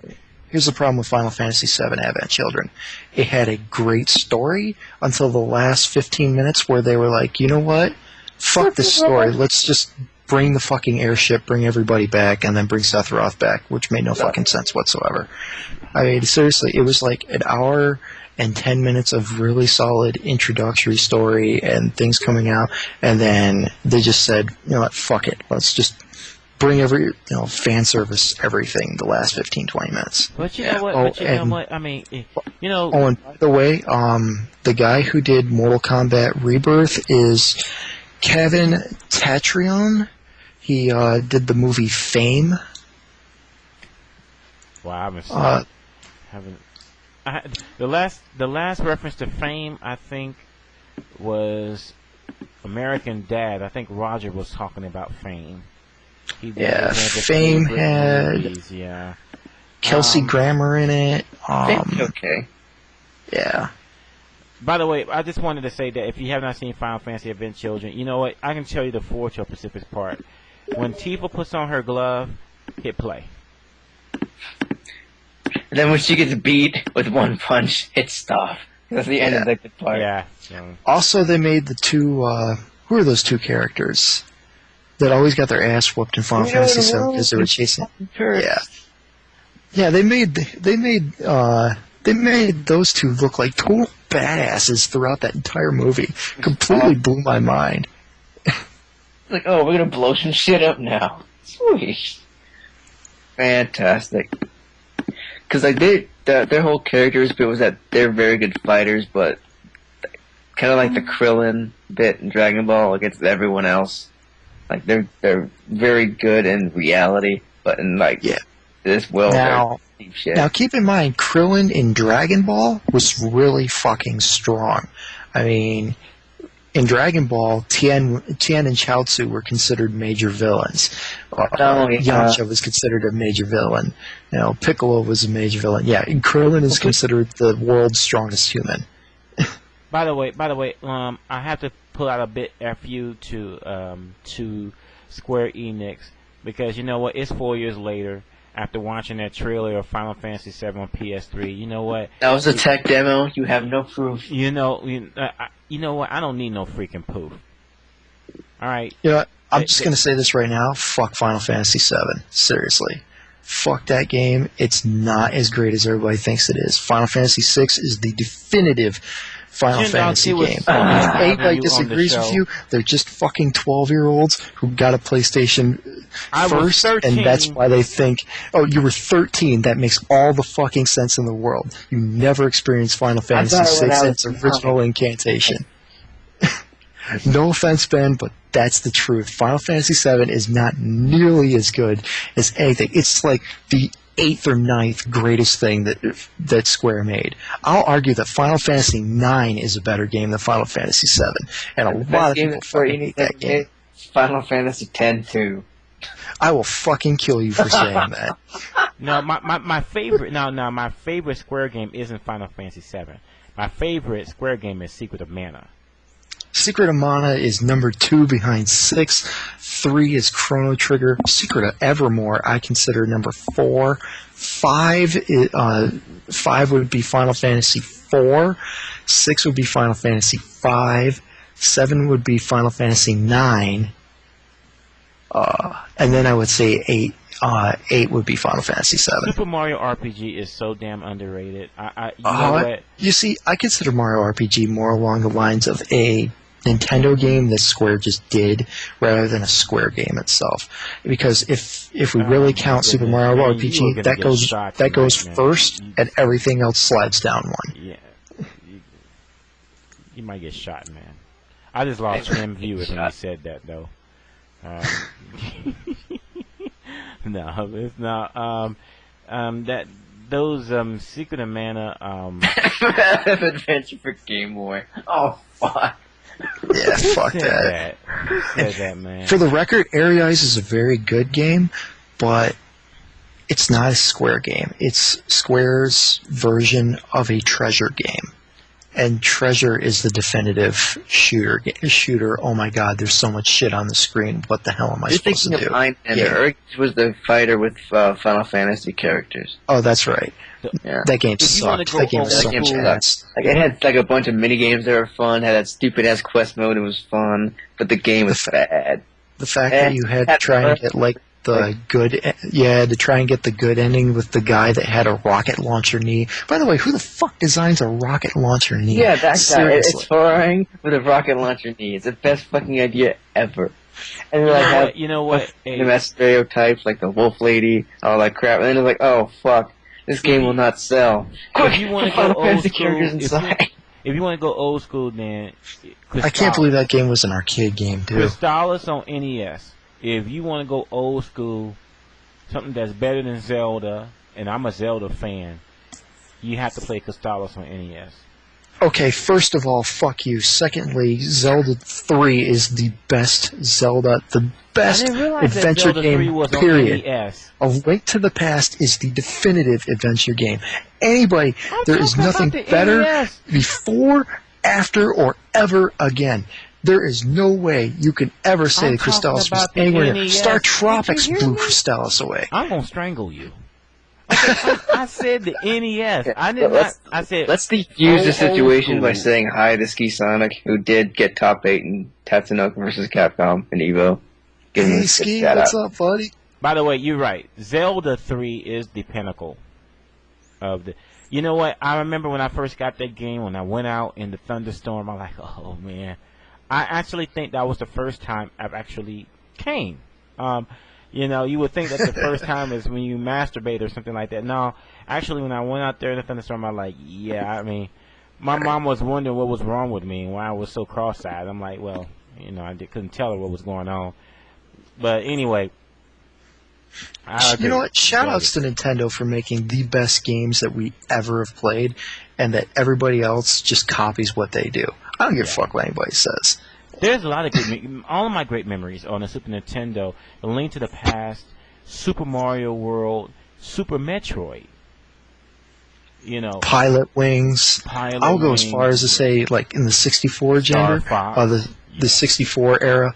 Here's the problem with Final Fantasy VII Advent Children. It had a great story until the last 15 minutes where they were like, you know what? Fuck this story. Let's just bring the fucking airship, bring everybody back, and then bring Sephiroth back, which made no fucking sense whatsoever. I mean, seriously, it was like an hour and 10 minutes of really solid introductory story and things coming out, and then they just said, you know what, fuck it. Let's just bring fan service everything the last 15, 20 minutes. But you know what? I mean, Oh, and by the way, the guy who did Mortal Kombat Rebirth is Kevin Tatrion. He did the movie Fame. Wow, the last reference to Fame, I think, was American Dad. I think Roger was talking about Fame. Fame had movies, Kelsey Grammer in it. Okay. Yeah. By the way, I just wanted to say that if you have not seen Final Fantasy Advent Children, you know what? I can tell you the Fortune Pacific part. When Tifa puts on her glove, hit play. And then when she gets beat with one punch, hit stop. That's the end of the good part. Yeah. Also, they made the two. Who are those two characters that always got their ass whooped in Final Fantasy VII because they were chasing? Yeah. They made those two look like total badasses throughout that entire movie. Completely blew my mind. Like, oh, we're gonna blow some shit up now. Sweet. Fantastic. Because like their whole characters bit was that they're very good fighters, but kind of like the Krillin bit in Dragon Ball against everyone else. Like they're very good in reality, but in this world, now keep in mind, Krillin in Dragon Ball was really fucking strong. I mean, in Dragon Ball, Tien and Chaozu were considered major villains. Yamcha was considered a major villain. Piccolo was a major villain. Yeah, and Krillin is considered the world's strongest human. By the way, I have to pull out a bit FU to Square Enix because you know what? It's 4 years later. After watching that trailer of Final Fantasy VII on PS3, you know what? That was a tech demo. You have no proof. You know what? I don't need no freaking proof. All right. I'm just gonna say this right now. Fuck Final Fantasy VII. Seriously, fuck that game. It's not as great as everybody thinks it is. Final Fantasy VI is the definitive Final Fantasy game. If anybody disagrees with you, they're just fucking 12-year-olds who got a PlayStation first, and that's why they think, oh, you were 13. That makes all the fucking sense in the world. You never experienced Final Fantasy VI in its original incantation. No offense, Ben, but that's the truth. Final Fantasy VII is not nearly as good as anything. It's like the 8th or 9th greatest thing that Square made. I'll argue that Final Fantasy IX is a better game than Final Fantasy VII, and a lot of people fucking hate that game. Final Fantasy X too. I will fucking kill you for saying that. No, my favorite my favorite Square game isn't Final Fantasy VII. My favorite Square game is Secret of Mana. Secret of Mana is number 2 behind 6. 3 is Chrono Trigger. Secret of Evermore I consider number 4. 5 would be Final Fantasy 4. 6 would be Final Fantasy 5. 7 would be Final Fantasy 9. And then I would say 8. 8 would be Final Fantasy 7. Super Mario RPG is so damn underrated. You know what? You see, I consider Mario RPG more along the lines of a Nintendo game that Square just did, rather than a Square game itself. Because if we really count Super Mario RPG, that goes first, and everything else slides down one. Yeah, you might get shot, man. I just lost 10 viewers when you said that, though. No, it's not. Those Secret of Mana. Adventure for Game Boy. Oh fuck. Yeah, fuck that. Who said that, man? For the record, Area Ice is a very good game, but it's not a Square game. It's Square's version of a Treasure game. And Treasure is the definitive shooter. Oh my god, there's so much shit on the screen. What the hell am I supposed to do? You're thinking of Einhander. Was the fighter with Final Fantasy characters. Oh, that's right. Yeah. That game sucked. That game was so much ass. Like, it had like a bunch of mini games that were fun. Had that stupid ass quest mode. It was fun, but the game was bad. The fact that you had to try and get like the good, to try and get the good ending with the guy that had a rocket launcher knee. By the way, who the fuck designs a rocket launcher knee? Yeah, that guy. Seriously. It's flying with a rocket launcher knee. It's the best fucking idea ever. And then you know what? The stereotypes like the wolf lady, all that crap. And then it's like, oh fuck, this game will not sell. If you want to go old school, if you want to go old school, then I can't believe that game was an arcade game, dude. Crystallis on NES. If you want to go old school, something that's better than Zelda, and I'm a Zelda fan, you have to play Crystallis on NES. Okay, first of all, fuck you. Secondly, Zelda 3 is the best Zelda, the best adventure game, period. A Link to the Past is the definitive adventure game. Anybody, there is nothing better before, after, or ever again. There is no way you can ever say that Crystallis was anywhere near. Star Tropics blew Crystallis away. I'm going to strangle you. I said the NES. I did not. I said. Let's defuse the situation by saying hi to Ski Sonic, who did get top 8 in Tatsunoko vs. Capcom in EVO. Hey, Ski, what's up, buddy? By the way, you're right. Zelda 3 is the pinnacle of the. You know what? I remember when I first got that game, when I went out in the thunderstorm, I'm like, oh man. I actually think that was the first time I've actually came. You know, you would think that the first time is when you masturbate or something like that. No, actually, when I went out there in the thunderstorm, I'm like, yeah, I mean, my mom was wondering what was wrong with me and why I was so cross-eyed. I'm like, well, you know, couldn't tell her what was going on. But anyway. You know what? Shout-outs to Nintendo for making the best games that we ever have played, and that everybody else just copies what they do. I don't give a fuck what anybody says. There's a lot of good all of my great memories on the Super Nintendo, A Link to the Past, Super Mario World, Super Metroid. You know, Pilot Wings. I'll go as far as to say, like, in the 64 gender, the 64 era,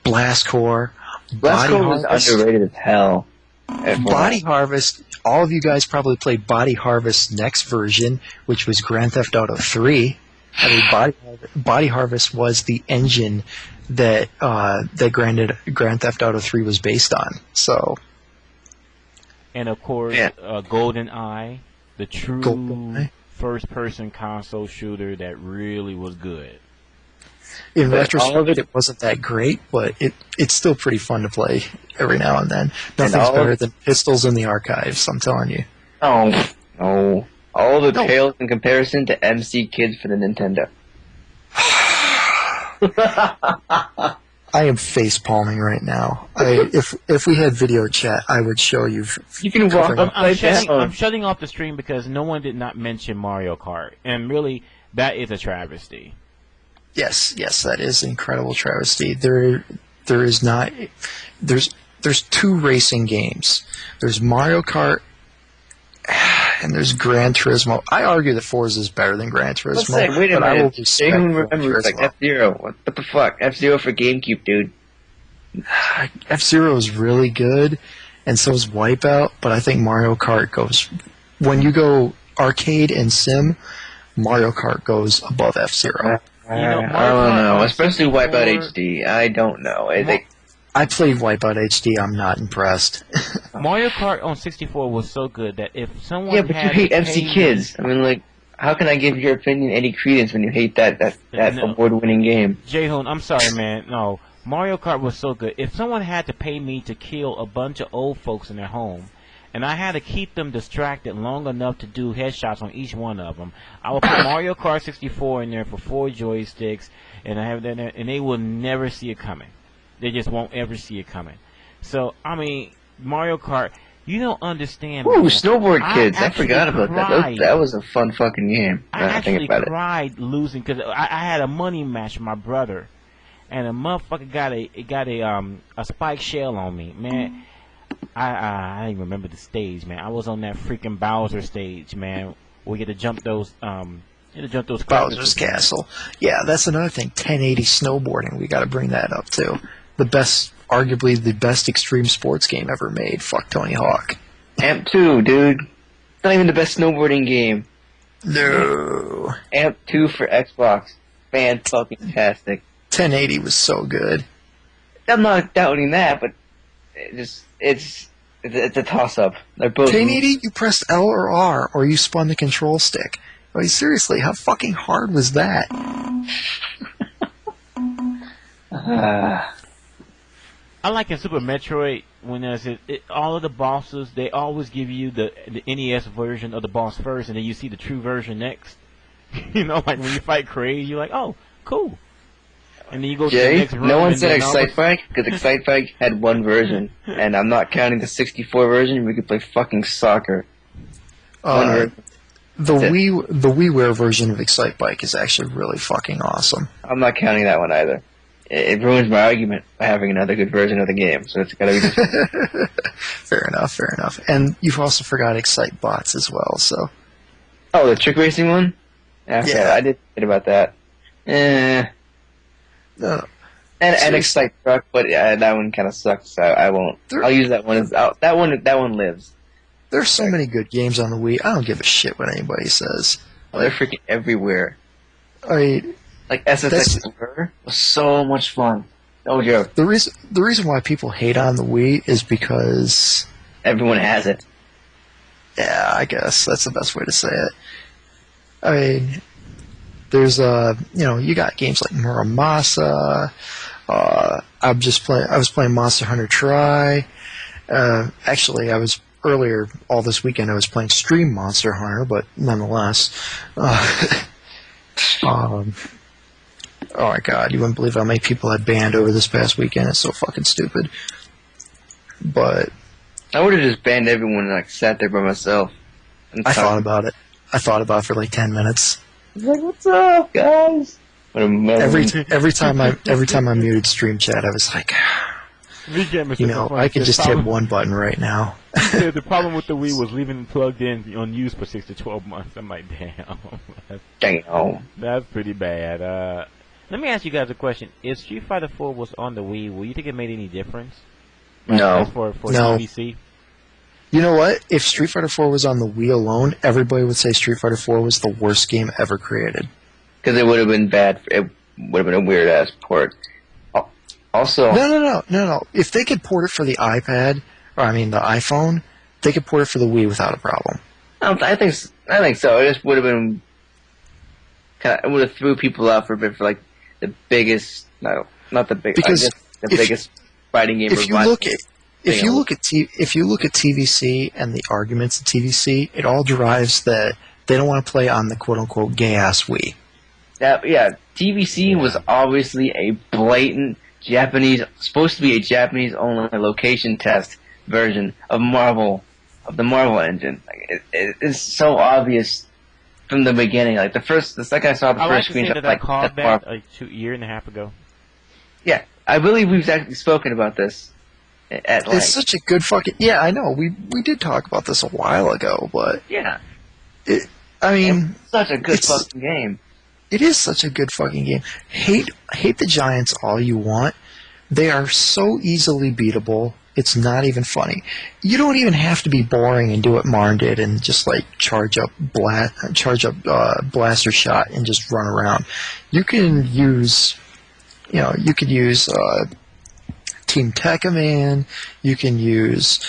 Blast Corps. Blast Corps was underrated as hell. Body Harvest, all of you guys probably played Body Harvest's next version, which was Grand Theft Auto 3. I mean, Body Harvest was the engine that Grand Theft Auto 3 was based on. So, and of course, GoldenEye, the true first-person console shooter that really was good. In retrospect, it wasn't that great, but it's still pretty fun to play every now and then. Nothing's better than Pistols in the Archives, I'm telling you. Oh, no. All the tales in comparison to MC Kids for the Nintendo. I am face palming right now. If we had video chat, I would show you. You can walk up. I'm shutting off the stream because no one did not mention Mario Kart, and really, that is a travesty. Yes, that is an incredible travesty. There there is not. There's two racing games. There's Mario Kart, and there's Gran Turismo. I argue that Forza is better than Gran Turismo. Wait a minute. Anyone remembers like F-Zero? What the fuck? F-Zero for GameCube, dude. F-Zero is really good, and so is Wipeout. But I think Mario Kart goes when you go arcade and sim. Mario Kart goes above F-Zero. I don't know, especially Wipeout HD. I don't know. I played Wipeout HD. I'm not impressed. Mario Kart on 64 was so good that if someone but you hate MC Kids. I mean, like, how can I give your opinion any credence when you hate that award-winning game? Jay-Hoon, I'm sorry, man. No, Mario Kart was so good. If someone had to pay me to kill a bunch of old folks in their home, and I had to keep them distracted long enough to do headshots on each one of them, I would put Mario Kart 64 in there for 4 joysticks, and I have that, and they will never see it coming. They just won't ever see it coming. So, I mean, Mario Kart, you don't understand. Ooh, Snowboard Kids. I forgot about that. That was a fun fucking game. I actually cried losing because I had a money match with my brother, and a motherfucker got a spike shell on me, man. I don't even remember the stage, man. I was on that freaking Bowser stage, man. We get to jump those Bowser's Castle. Yeah, that's another thing. 1080 snowboarding. We got to bring that up too. Arguably the best extreme sports game ever made. Fuck Tony Hawk. Amp 2, dude. It's not even the best snowboarding game. No. Amp 2 for Xbox. Fan-fucking-tastic. 1080 was so good. I'm not doubting that, but it's a toss-up. They're both 1080, you pressed L or R, or you spun the control stick. I mean, seriously, how fucking hard was that? I like in Super Metroid when there's all of the bosses, they always give you the NES version of the boss first, and then you see the true version next. You know, like when you fight Kraid, you're like, oh, cool. And then you go to the next room. No one said Excitebike, because Excitebike had one version, and I'm not counting the 64 version. We could play fucking soccer. The WiiWare version of Excitebike is actually really fucking awesome. I'm not counting that one either. It ruins my argument by having another good version of the game, so it's gotta be just... Fair enough. And you've also forgot Excitebots as well, so... Oh, the trick racing one? Okay, yeah. I did forget about that. And Excite Truck, but that one kind of sucks, so I won't. I'll use that one. That one lives. There's so many good games on the Wii. I don't give a shit what anybody says. Oh, they're freaking everywhere. Like SSF4 was so much fun. No joke. The reason why people hate on the Wii is because everyone has it. Yeah, I guess that's the best way to say it. I mean, there's you got games like Muramasa. I was playing Monster Hunter Tri. Actually, I was earlier all this weekend. I was playing Stream Monster Hunter, but nonetheless. Oh my god, you wouldn't believe how many people had banned over this past weekend. It's so fucking stupid. But I would have just banned everyone and like sat there by myself. I thought about it. I thought about it for like 10 minutes. I was like, what's up, guys? Every time I muted stream chat, I was like, I could just hit one button right now. The problem with the Wii was leaving it plugged in unused for 6 to 12 months. I'm like, damn. That's pretty bad. Let me ask you guys a question. If Street Fighter 4 was on the Wii, will you think it made any difference? No. For no. UBC? You know what? If Street Fighter 4 was on the Wii alone, everybody would say Street Fighter 4 was the worst game ever created. Because it would have been bad. It would have been a weird-ass port. Also... No. If they could port it for the iPad, the iPhone, they could port it for the Wii without a problem. I think so. It just would have been... It would have threw people out for a bit for, like, the biggest... No, not the biggest... Because biggest fighting game if you look at TVC and the arguments at TVC, it all derives that they don't want to play on the quote-unquote gay-ass Wii. Yeah, TVC was obviously a blatant supposed to be a Japanese-only location test version of the Marvel engine. Like, it's so obvious from the beginning. Like the second I saw the first screenshot, I called that a year and a half ago. Yeah, I believe we've actually spoken about this at length. It's such a good fucking... Yeah, I know. We did talk about this a while ago, but... Yeah. I mean... It's such a good fucking game. It is such a good fucking game. Hate the Giants all you want. They are so easily beatable. It's not even funny. You don't even have to be boring and do what Marn did and just like charge up blaster shot and just run around. You can use, Team Tekken. You can use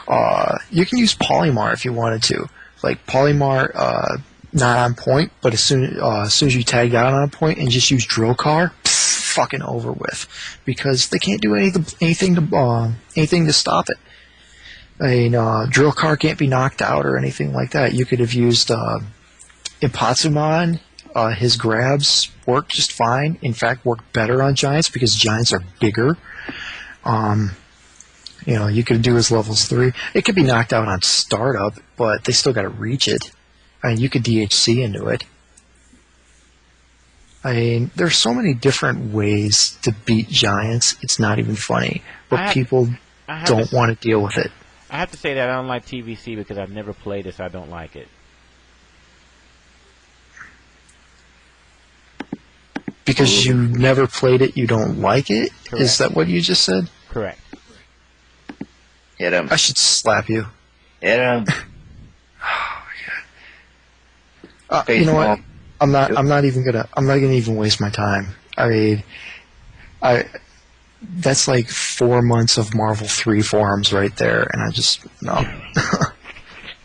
Polymar if you wanted to. Like Polymar, not on point, but as soon as you tag out on a point and just use Drill Car, fucking over with, because they can't do anything to stop it. I mean, Drill Car can't be knocked out or anything like that. You could have used Impatsuman. His grabs work just fine. In fact, work better on Giants because Giants are bigger. You could do his levels 3. It could be knocked out on startup, but they still got to reach it. I mean, you could DHC into it. I mean, there's so many different ways to beat Giants. It's not even funny, but people don't want to deal with it. I have to say that I don't like TVC because I've never played it, so I don't like it. Because you never played it, you don't like it? Correct. Is that what you just said? Correct. Hit him. I should slap you. Hit him. You know what? I'm not gonna even waste my time. I mean, that's like 4 months of Marvel 3 forums right there, and I just no.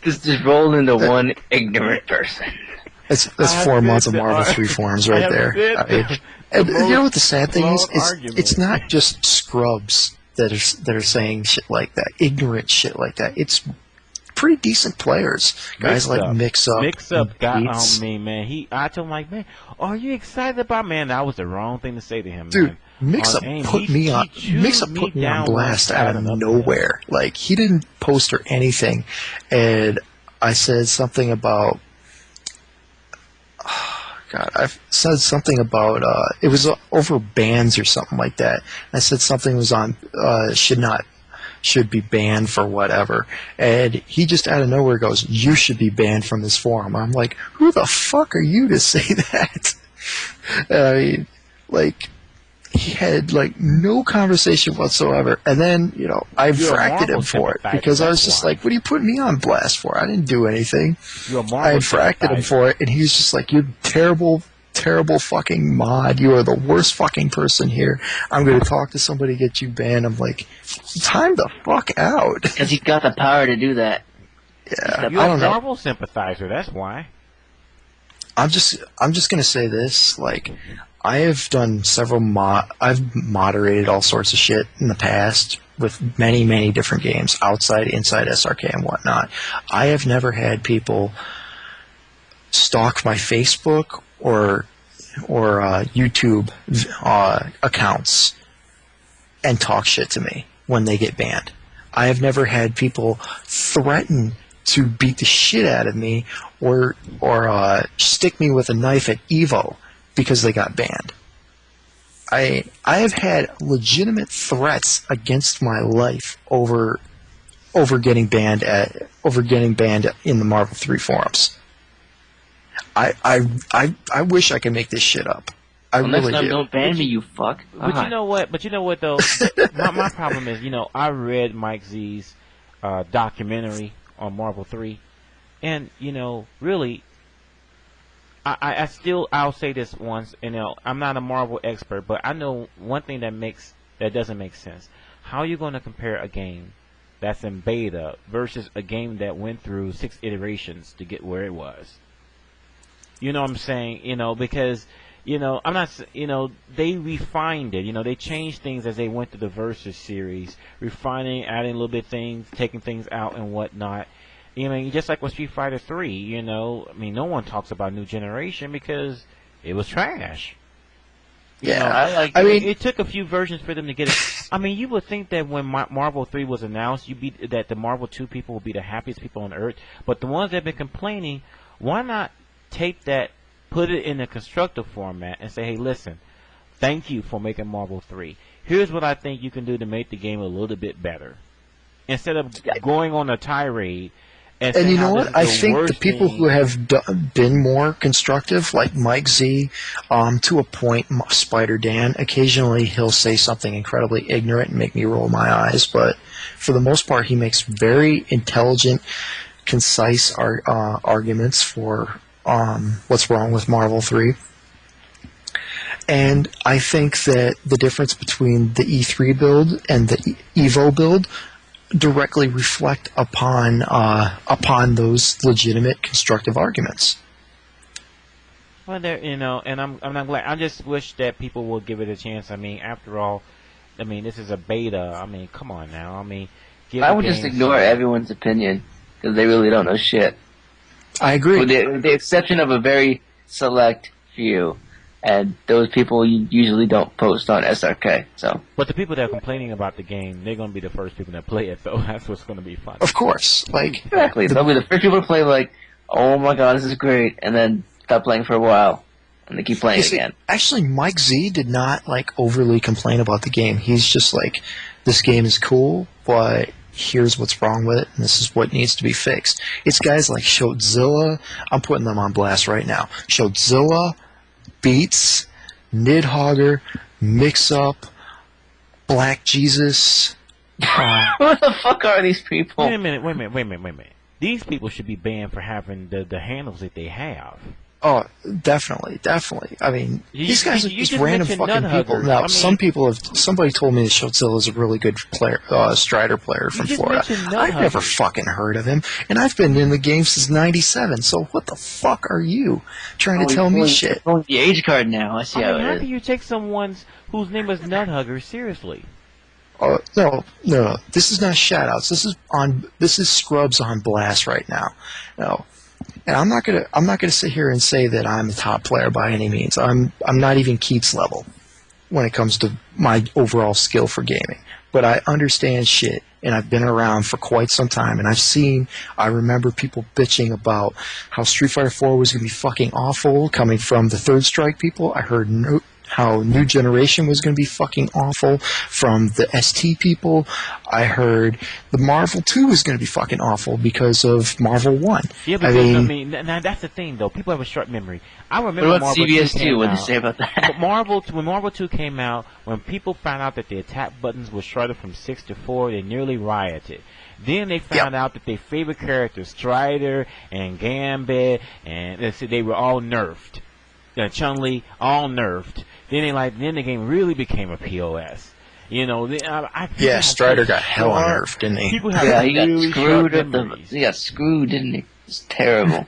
just roll into one ignorant person. That's 4 months of Marvel 3 forums right there. And you know what the sad thing is? It's not just scrubs that are saying shit like that, ignorant shit like that. It's pretty decent players. Guys like Mix Up got on me, man. I told him, like, man, are you excited about, man? That was the wrong thing to say to him, dude. Man. Mix Up put me on blast out of nowhere. Like, he didn't post or anything, and I said something about. God, I said something about it was over bans or something like that. I said something was on should be banned for whatever, and he just out of nowhere goes, "You should be banned from this forum." I'm like, who the fuck are you to say that? I mean, like, he had like no conversation whatsoever, and then I fracted him for it because I was just like, "What are you putting me on blast for? I didn't do anything." I had fracted him for it, and he was just like, "You're terrible fucking mod. You are the worst fucking person here. I'm going to talk to somebody, get you banned." I'm like, time the fuck out. Because he's got the power to do that. Yeah, you're a Marvel sympathizer. That's why. I'm just going to say this. Like, I have done I've moderated all sorts of shit in the past with many, many different games, outside, inside SRK and whatnot. I have never had people stalk my Facebook or YouTube accounts and talk shit to me when they get banned. I have never had people threaten to beat the shit out of me or stick me with a knife at EVO because they got banned. I have had legitimate threats against my life over getting banned in the Marvel 3 forums. I wish I could make this shit up. I really do. Don't ban me, you fuck. But you know what? Though, my problem is, I read Mike Z's documentary on Marvel 3, and really, I'll say this once. I'm not a Marvel expert, but I know one thing that doesn't make sense. How are you going to compare a game that's in beta versus a game that went through 6 iterations to get where it was? You know what I'm saying? Because, I'm not, they refined it. They changed things as they went through the Versus series, refining, adding a little bit things, taking things out and whatnot. Just like with Street Fighter 3, no one talks about New Generation because it was trash. Yeah, it took a few versions for them to get it. You would think that when Marvel 3 was announced, that the Marvel 2 people would be the happiest people on earth. But the ones that have been complaining, why not take that, put it in a constructive format, and say, hey, listen, thank you for making Marvel 3. here's what I think you can do to make the game a little bit better. Instead of going on a tirade. And you know what? I think the people who have been more constructive, like Mike Z, to a point, Spider Dan, occasionally he'll say something incredibly ignorant and make me roll my eyes, but for the most part, he makes very intelligent, concise arguments for what's wrong with Marvel 3. And I think that the difference between the E3 build and the EVO build directly reflect upon those legitimate constructive arguments. Well, there, and I'm glad. I just wish that people would give it a chance. I mean, after all, this is a beta. I mean, come on now. I mean, I would just ignore everyone's opinion because they really don't know shit. I agree. With the exception of a very select few. And those people usually don't post on SRK. So, but the people that are complaining about the game, they're going to be the first people that play it, though. That's what's going to be fun. Of course, exactly. They'll be the first people to play, like, oh my god, this is great, and then stop playing for a while, and they keep playing again. Actually, Mike Z did not overly complain about the game. He's just like, this game is cool, but here's what's wrong with it, and this is what needs to be fixed. It's guys like Shotzilla. I'm putting them on blast right now. Shotzilla, Beats, Nidhogger, Mix Up, Black Jesus. What the fuck are these people? Wait a minute. These people should be banned for having the handles that they have. Oh, definitely. I mean, these guys are just random fucking people. Now, somebody told me that Shotzilla is a really good player, Strider player from Florida. I've never fucking heard of him, and I've been in the game since '97. So what the fuck are you trying to tell me shit? The age card now. I see how it is. How can you take someone whose name is Nuthugger seriously? No. This is not shoutouts. This is Scrubs on blast right now. No. And I'm not gonna sit here and say that I'm a top player by any means. I'm not even Keats level when it comes to my overall skill for gaming. But I understand shit, and I've been around for quite some time, and I remember people bitching about how Street Fighter 4 was gonna be fucking awful coming from the Third Strike people. I heard how New Generation was going to be fucking awful from the ST people. I heard the Marvel 2 was going to be fucking awful because of Marvel 1. Yeah, but now that's the thing, though. People have a short memory. I remember what about Marvel CBS 2 what did you say about that? But when Marvel 2 came out, when people found out that the attack buttons were shorter from 6 to 4, they nearly rioted. Then they found out that their favorite characters, Strider and Gambit, and they were all nerfed. Chun-Li, all nerfed. Then the game really became a POS. Strider got hella nerfed, didn't he? He got screwed. He got screwed, didn't he? It's terrible.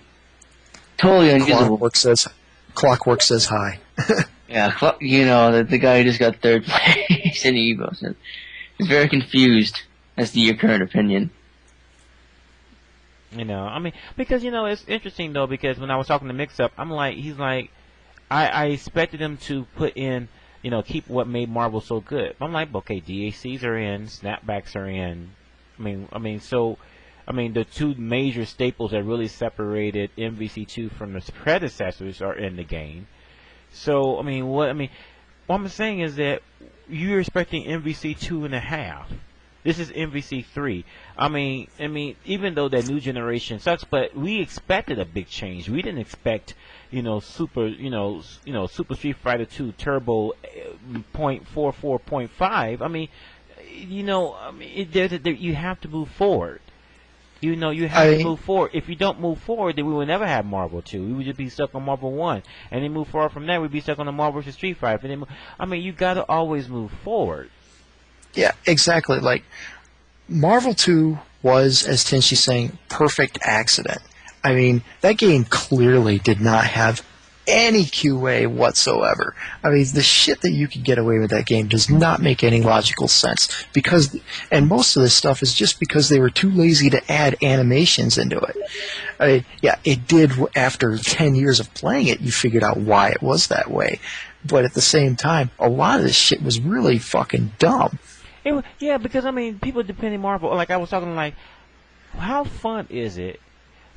Totally unusable. Clockwork says hi. Yeah, the guy who just got third place in EVO said he's very confused as to your current opinion. Because it's interesting though, because when I was talking to Mix Up, he's like, I expected him to put in, keep what made Marvel so good. I'm like, okay, DACs are in, snapbacks are in. The two major staples that really separated MVC2 from its predecessors are in the game. So, what I'm saying is that you're expecting MVC 2.5. This is MVC 3. Even though that New Generation sucks, but we expected a big change. We didn't expect, Super Street Fighter 2 Turbo 0.44.5. You have to move forward. You have to move forward. If you don't move forward, then we will never have Marvel 2. We would just be stuck on Marvel 1. And then move forward from there, we'd be stuck on the Marvel vs. Street Fighter. And then, you got to always move forward. Yeah, exactly. Like, Marvel 2 was, as Tenshi's saying, perfect accident. That game clearly did not have any QA whatsoever. The shit that you could get away with that game does not make any logical sense. And most of this stuff is just because they were too lazy to add animations into it. It did after 10 years of playing it, you figured out why it was that way. But at the same time, a lot of this shit was really fucking dumb. Because people depending Marvel. Like I was talking, how fun is it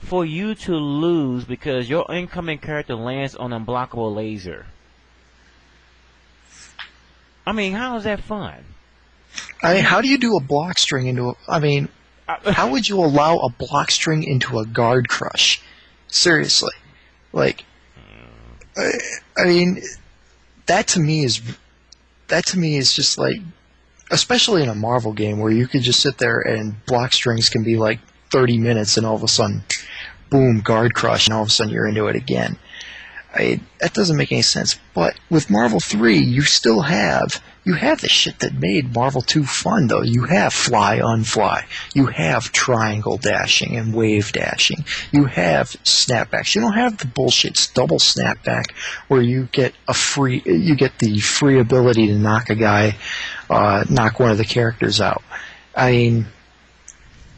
for you to lose because your incoming character lands on an unblockable laser? I mean, how is that fun? I mean, how do you do a block string into a... I mean, how would you allow a block string into a guard crush? Seriously. Like, I mean, that to me is just like, especially in a Marvel game where you could just sit there and block strings can be like 30 minutes and all of a sudden, boom, guard crush, and all of a sudden you're into it again. That doesn't make any sense. But with Marvel 3, you still have the shit that made Marvel 2 fun, though. You have fly, unfly. You have triangle dashing and wave dashing. You have snapbacks. You don't have the bullshit double snapback where you get the free ability to knock a guy, knock one of the characters out. I mean,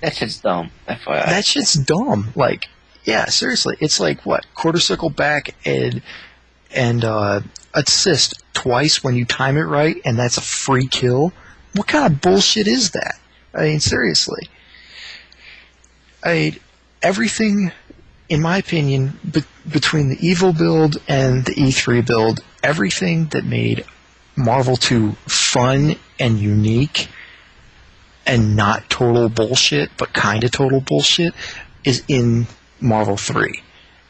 that shit's dumb. FYI. That shit's dumb. Like, yeah, seriously, it's like what, quarter circle back and assist twice when you time it right, and that's a free kill. What kind of bullshit is that? I mean, seriously. Everything, in my opinion, between the EVO build and the E3 build, everything that made Marvel 2 fun and unique and not total bullshit, but kind of total bullshit, is in Marvel 3.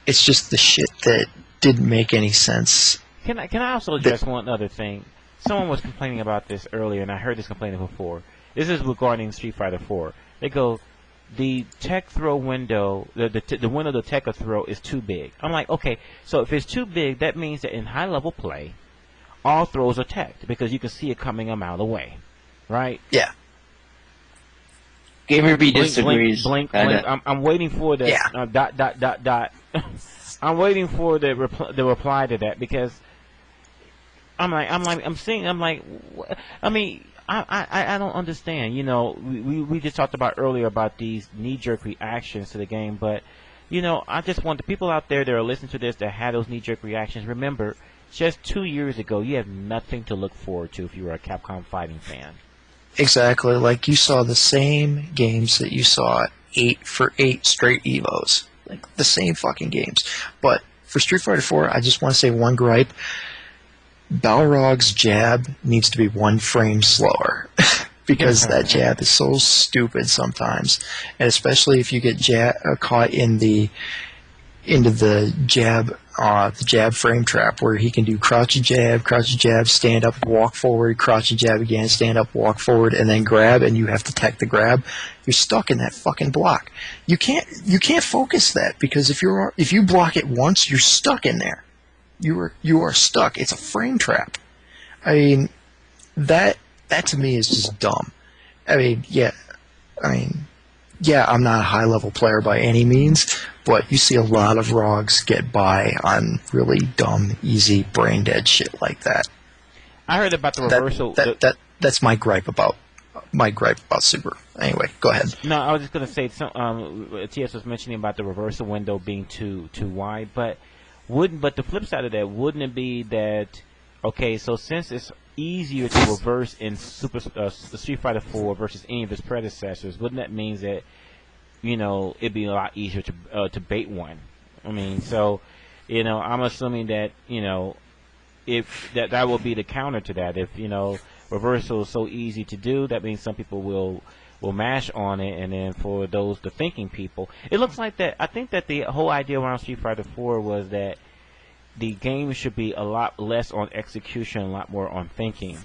It's just the shit that didn't make any sense. Can I also address one other thing? Someone was complaining about this earlier, and I heard this complaining before. This is regarding Street Fighter 4. They go, the tech throw window, the window the tech throw is too big. I'm like, okay, so if it's too big, that means that in high-level play, all throws are teched because you can see it coming a mile away, right? Yeah. GamerBee disagrees. Blink. I'm waiting for the I'm waiting for the reply to that because I don't understand. You know, we just talked about earlier about these knee-jerk reactions to the game, but you know, I just want the people out there that are listening to this that had those knee-jerk reactions. Remember, just 2 years ago, you had nothing to look forward to if you were a Capcom fighting fan. Exactly, like you saw the same games that you saw for 8 straight EVOs. Like, the same fucking games. But for Street Fighter 4, I just want to say one gripe. Balrog's jab needs to be 1 frame slower. Because that jab is so stupid sometimes. And especially if you get caught into the jab frame trap where he can do crouch jab, stand up, walk forward, crouch jab again, stand up, walk forward, and then grab, and you have to tech the grab. You're stuck in that fucking block. You can't focus that because if you block it once, you're stuck in there. You are stuck. It's a frame trap. I mean, that to me is just dumb. I mean, yeah, I'm not a high-level player by any means, but you see a lot of ROGs get by on really dumb, easy, brain-dead shit like that. I heard about the reversal. That's my gripe about Super. Anyway, go ahead. No, I was just going to say, TS was mentioning about the reversal window being too wide, but the flip side of that, wouldn't it be that, okay, so since it's easier to reverse in Street Fighter 4 versus any of its predecessors, wouldn't that mean that, you know, it'd be a lot easier to bait one? I mean, so, you know, I'm assuming that, you know, if that will be the counter to that. If, you know, reversal is so easy to do, that means some people will mash on it, and then for the thinking people, it looks like that. I think that the whole idea around Street Fighter 4 was that the game should be a lot less on execution, a lot more on thinking.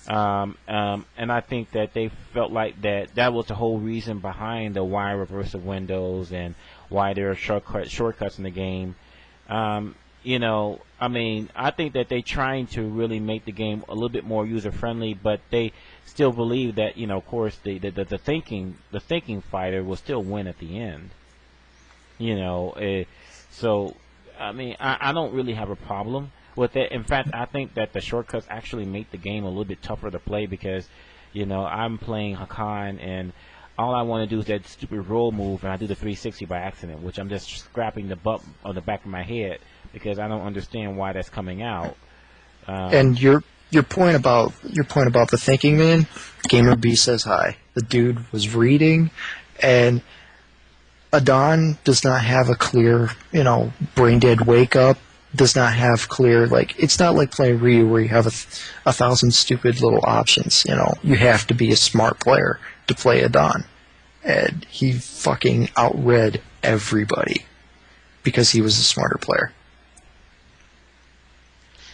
And I think that they felt like that was the whole reason behind the why reversal windows and why there are shortcuts in the game. You know, I mean, I think that they're trying to really make the game a little bit more user friendly, but they still believe that, you know, of course, the thinking fighter will still win at the end. You know, so I mean, I don't really have a problem with it. In fact, I think that the shortcuts actually make the game a little bit tougher to play because, you know, I'm playing Hakan and all I want to do is that stupid roll move, and I do the 360 by accident, which I'm just scrapping the butt on the back of my head because I don't understand why that's coming out. And your point about the thinking man, GamerBee says hi. The dude was reading, and Adon does not have a clear, you know, brain dead wake up does not have clear, like, it's not like playing Ryu where you have a thousand stupid little options, you know. You have to be a smart player to play Adon. And he fucking outread everybody because he was a smarter player.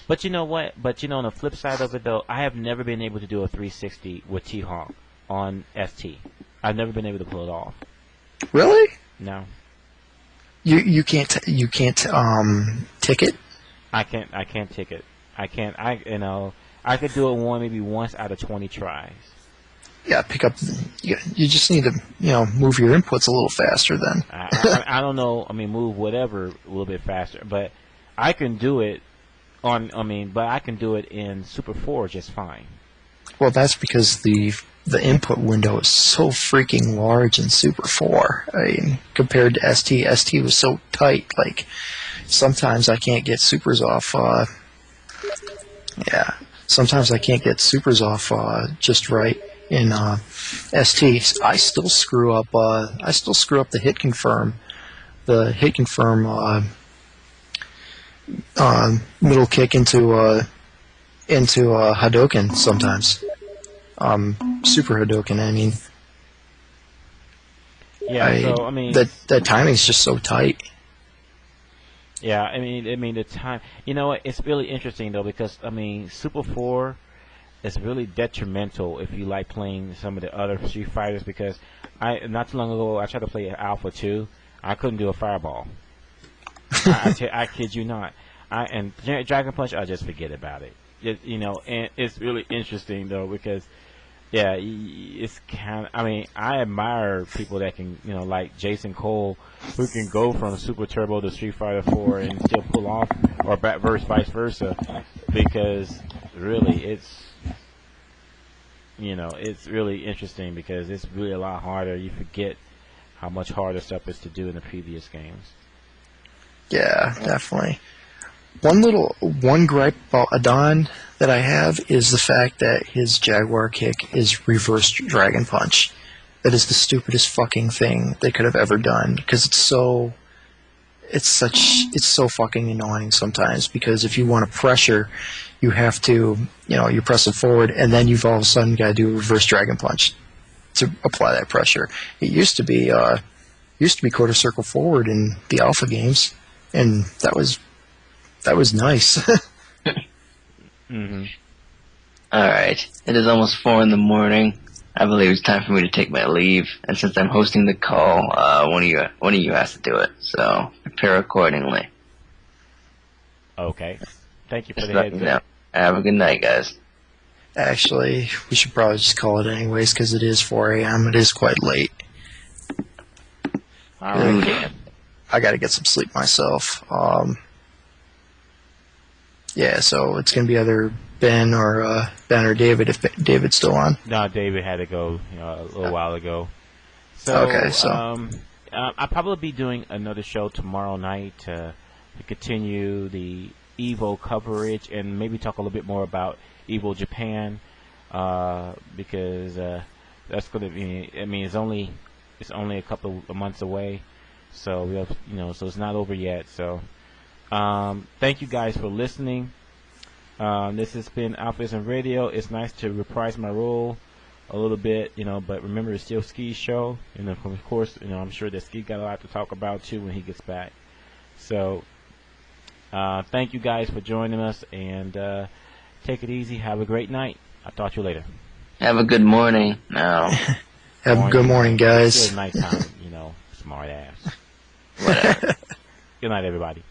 But you know what? But you know, on the flip side of it, though, I have never been able to do a 360 with T-Hawk on ST. I've never been able to pull it off. Really? No. You can't ticket? I can't ticket. I could do it maybe once out of 20 tries. Yeah, pick up. You just need to, move your inputs a little faster then. I don't know. I mean, move whatever a little bit faster, but I can do it but I can do it in Super 4 just fine. Well, that's because the input window is so freaking large in Super 4. I mean, compared to ST, ST was so tight. Like, sometimes I can't get supers off. Sometimes I can't get supers off just right. In ST, I still screw up. The hit confirm. The hit confirm middle kick into Hadoken sometimes. Super Hadoken. I mean. Yeah. That timing's just so tight. Yeah. I mean the time. You know what? It's really interesting though because Super 4. It's really detrimental if you like playing some of the other Street Fighters because not too long ago I tried to play Alpha 2. I couldn't do a fireball. I kid you not. And Dragon Punch, I just forget about it. And it's really interesting though because it's kind of. I admire people that can like Jason Cole who can go from Super Turbo to Street Fighter 4 and still pull off or vice versa because really it's really interesting because it's really a lot harder. You forget how much harder stuff is to do in the previous games. Yeah, definitely. One gripe about Adon that I have is the fact that his Jaguar kick is reverse Dragon Punch. That is the stupidest fucking thing they could have ever done because it's so fucking annoying sometimes because if you want to pressure, you have to, you press it forward and then you've all of a sudden got to do a reverse Dragon Punch to apply that pressure. It used to be quarter circle forward in the Alpha games, and that was nice. Mm-hmm. All right, it is almost 4 in the morning. I believe it's time for me to take my leave, and since I'm hosting the call, one of you has to do it. So prepare accordingly. Okay. Thank you for Just the let heads me know. up. Have a good night, guys. Actually, we should probably just call it anyways because it is 4 a.m. It is quite late. All right. I got to get some sleep myself. So it's gonna be either Ben or David if David's still on. No, David had to go a little while ago. So, I'll probably be doing another show tomorrow night to continue the EVO coverage and maybe talk a little bit more about EVO Japan because that's going to be. It's only a couple of months away, so we have so it's not over yet. So thank you guys for listening. This has been AlphaISM Radio. It's nice to reprise my role a little bit, but remember it's still Ski's show, and of course, I'm sure that Ski got a lot to talk about too when he gets back. So, thank you guys for joining us, and take it easy. Have a great night. I'll talk to you later. Have a good morning now. Have a good morning, guys. It's still nighttime, smart ass. Whatever. Good night, everybody.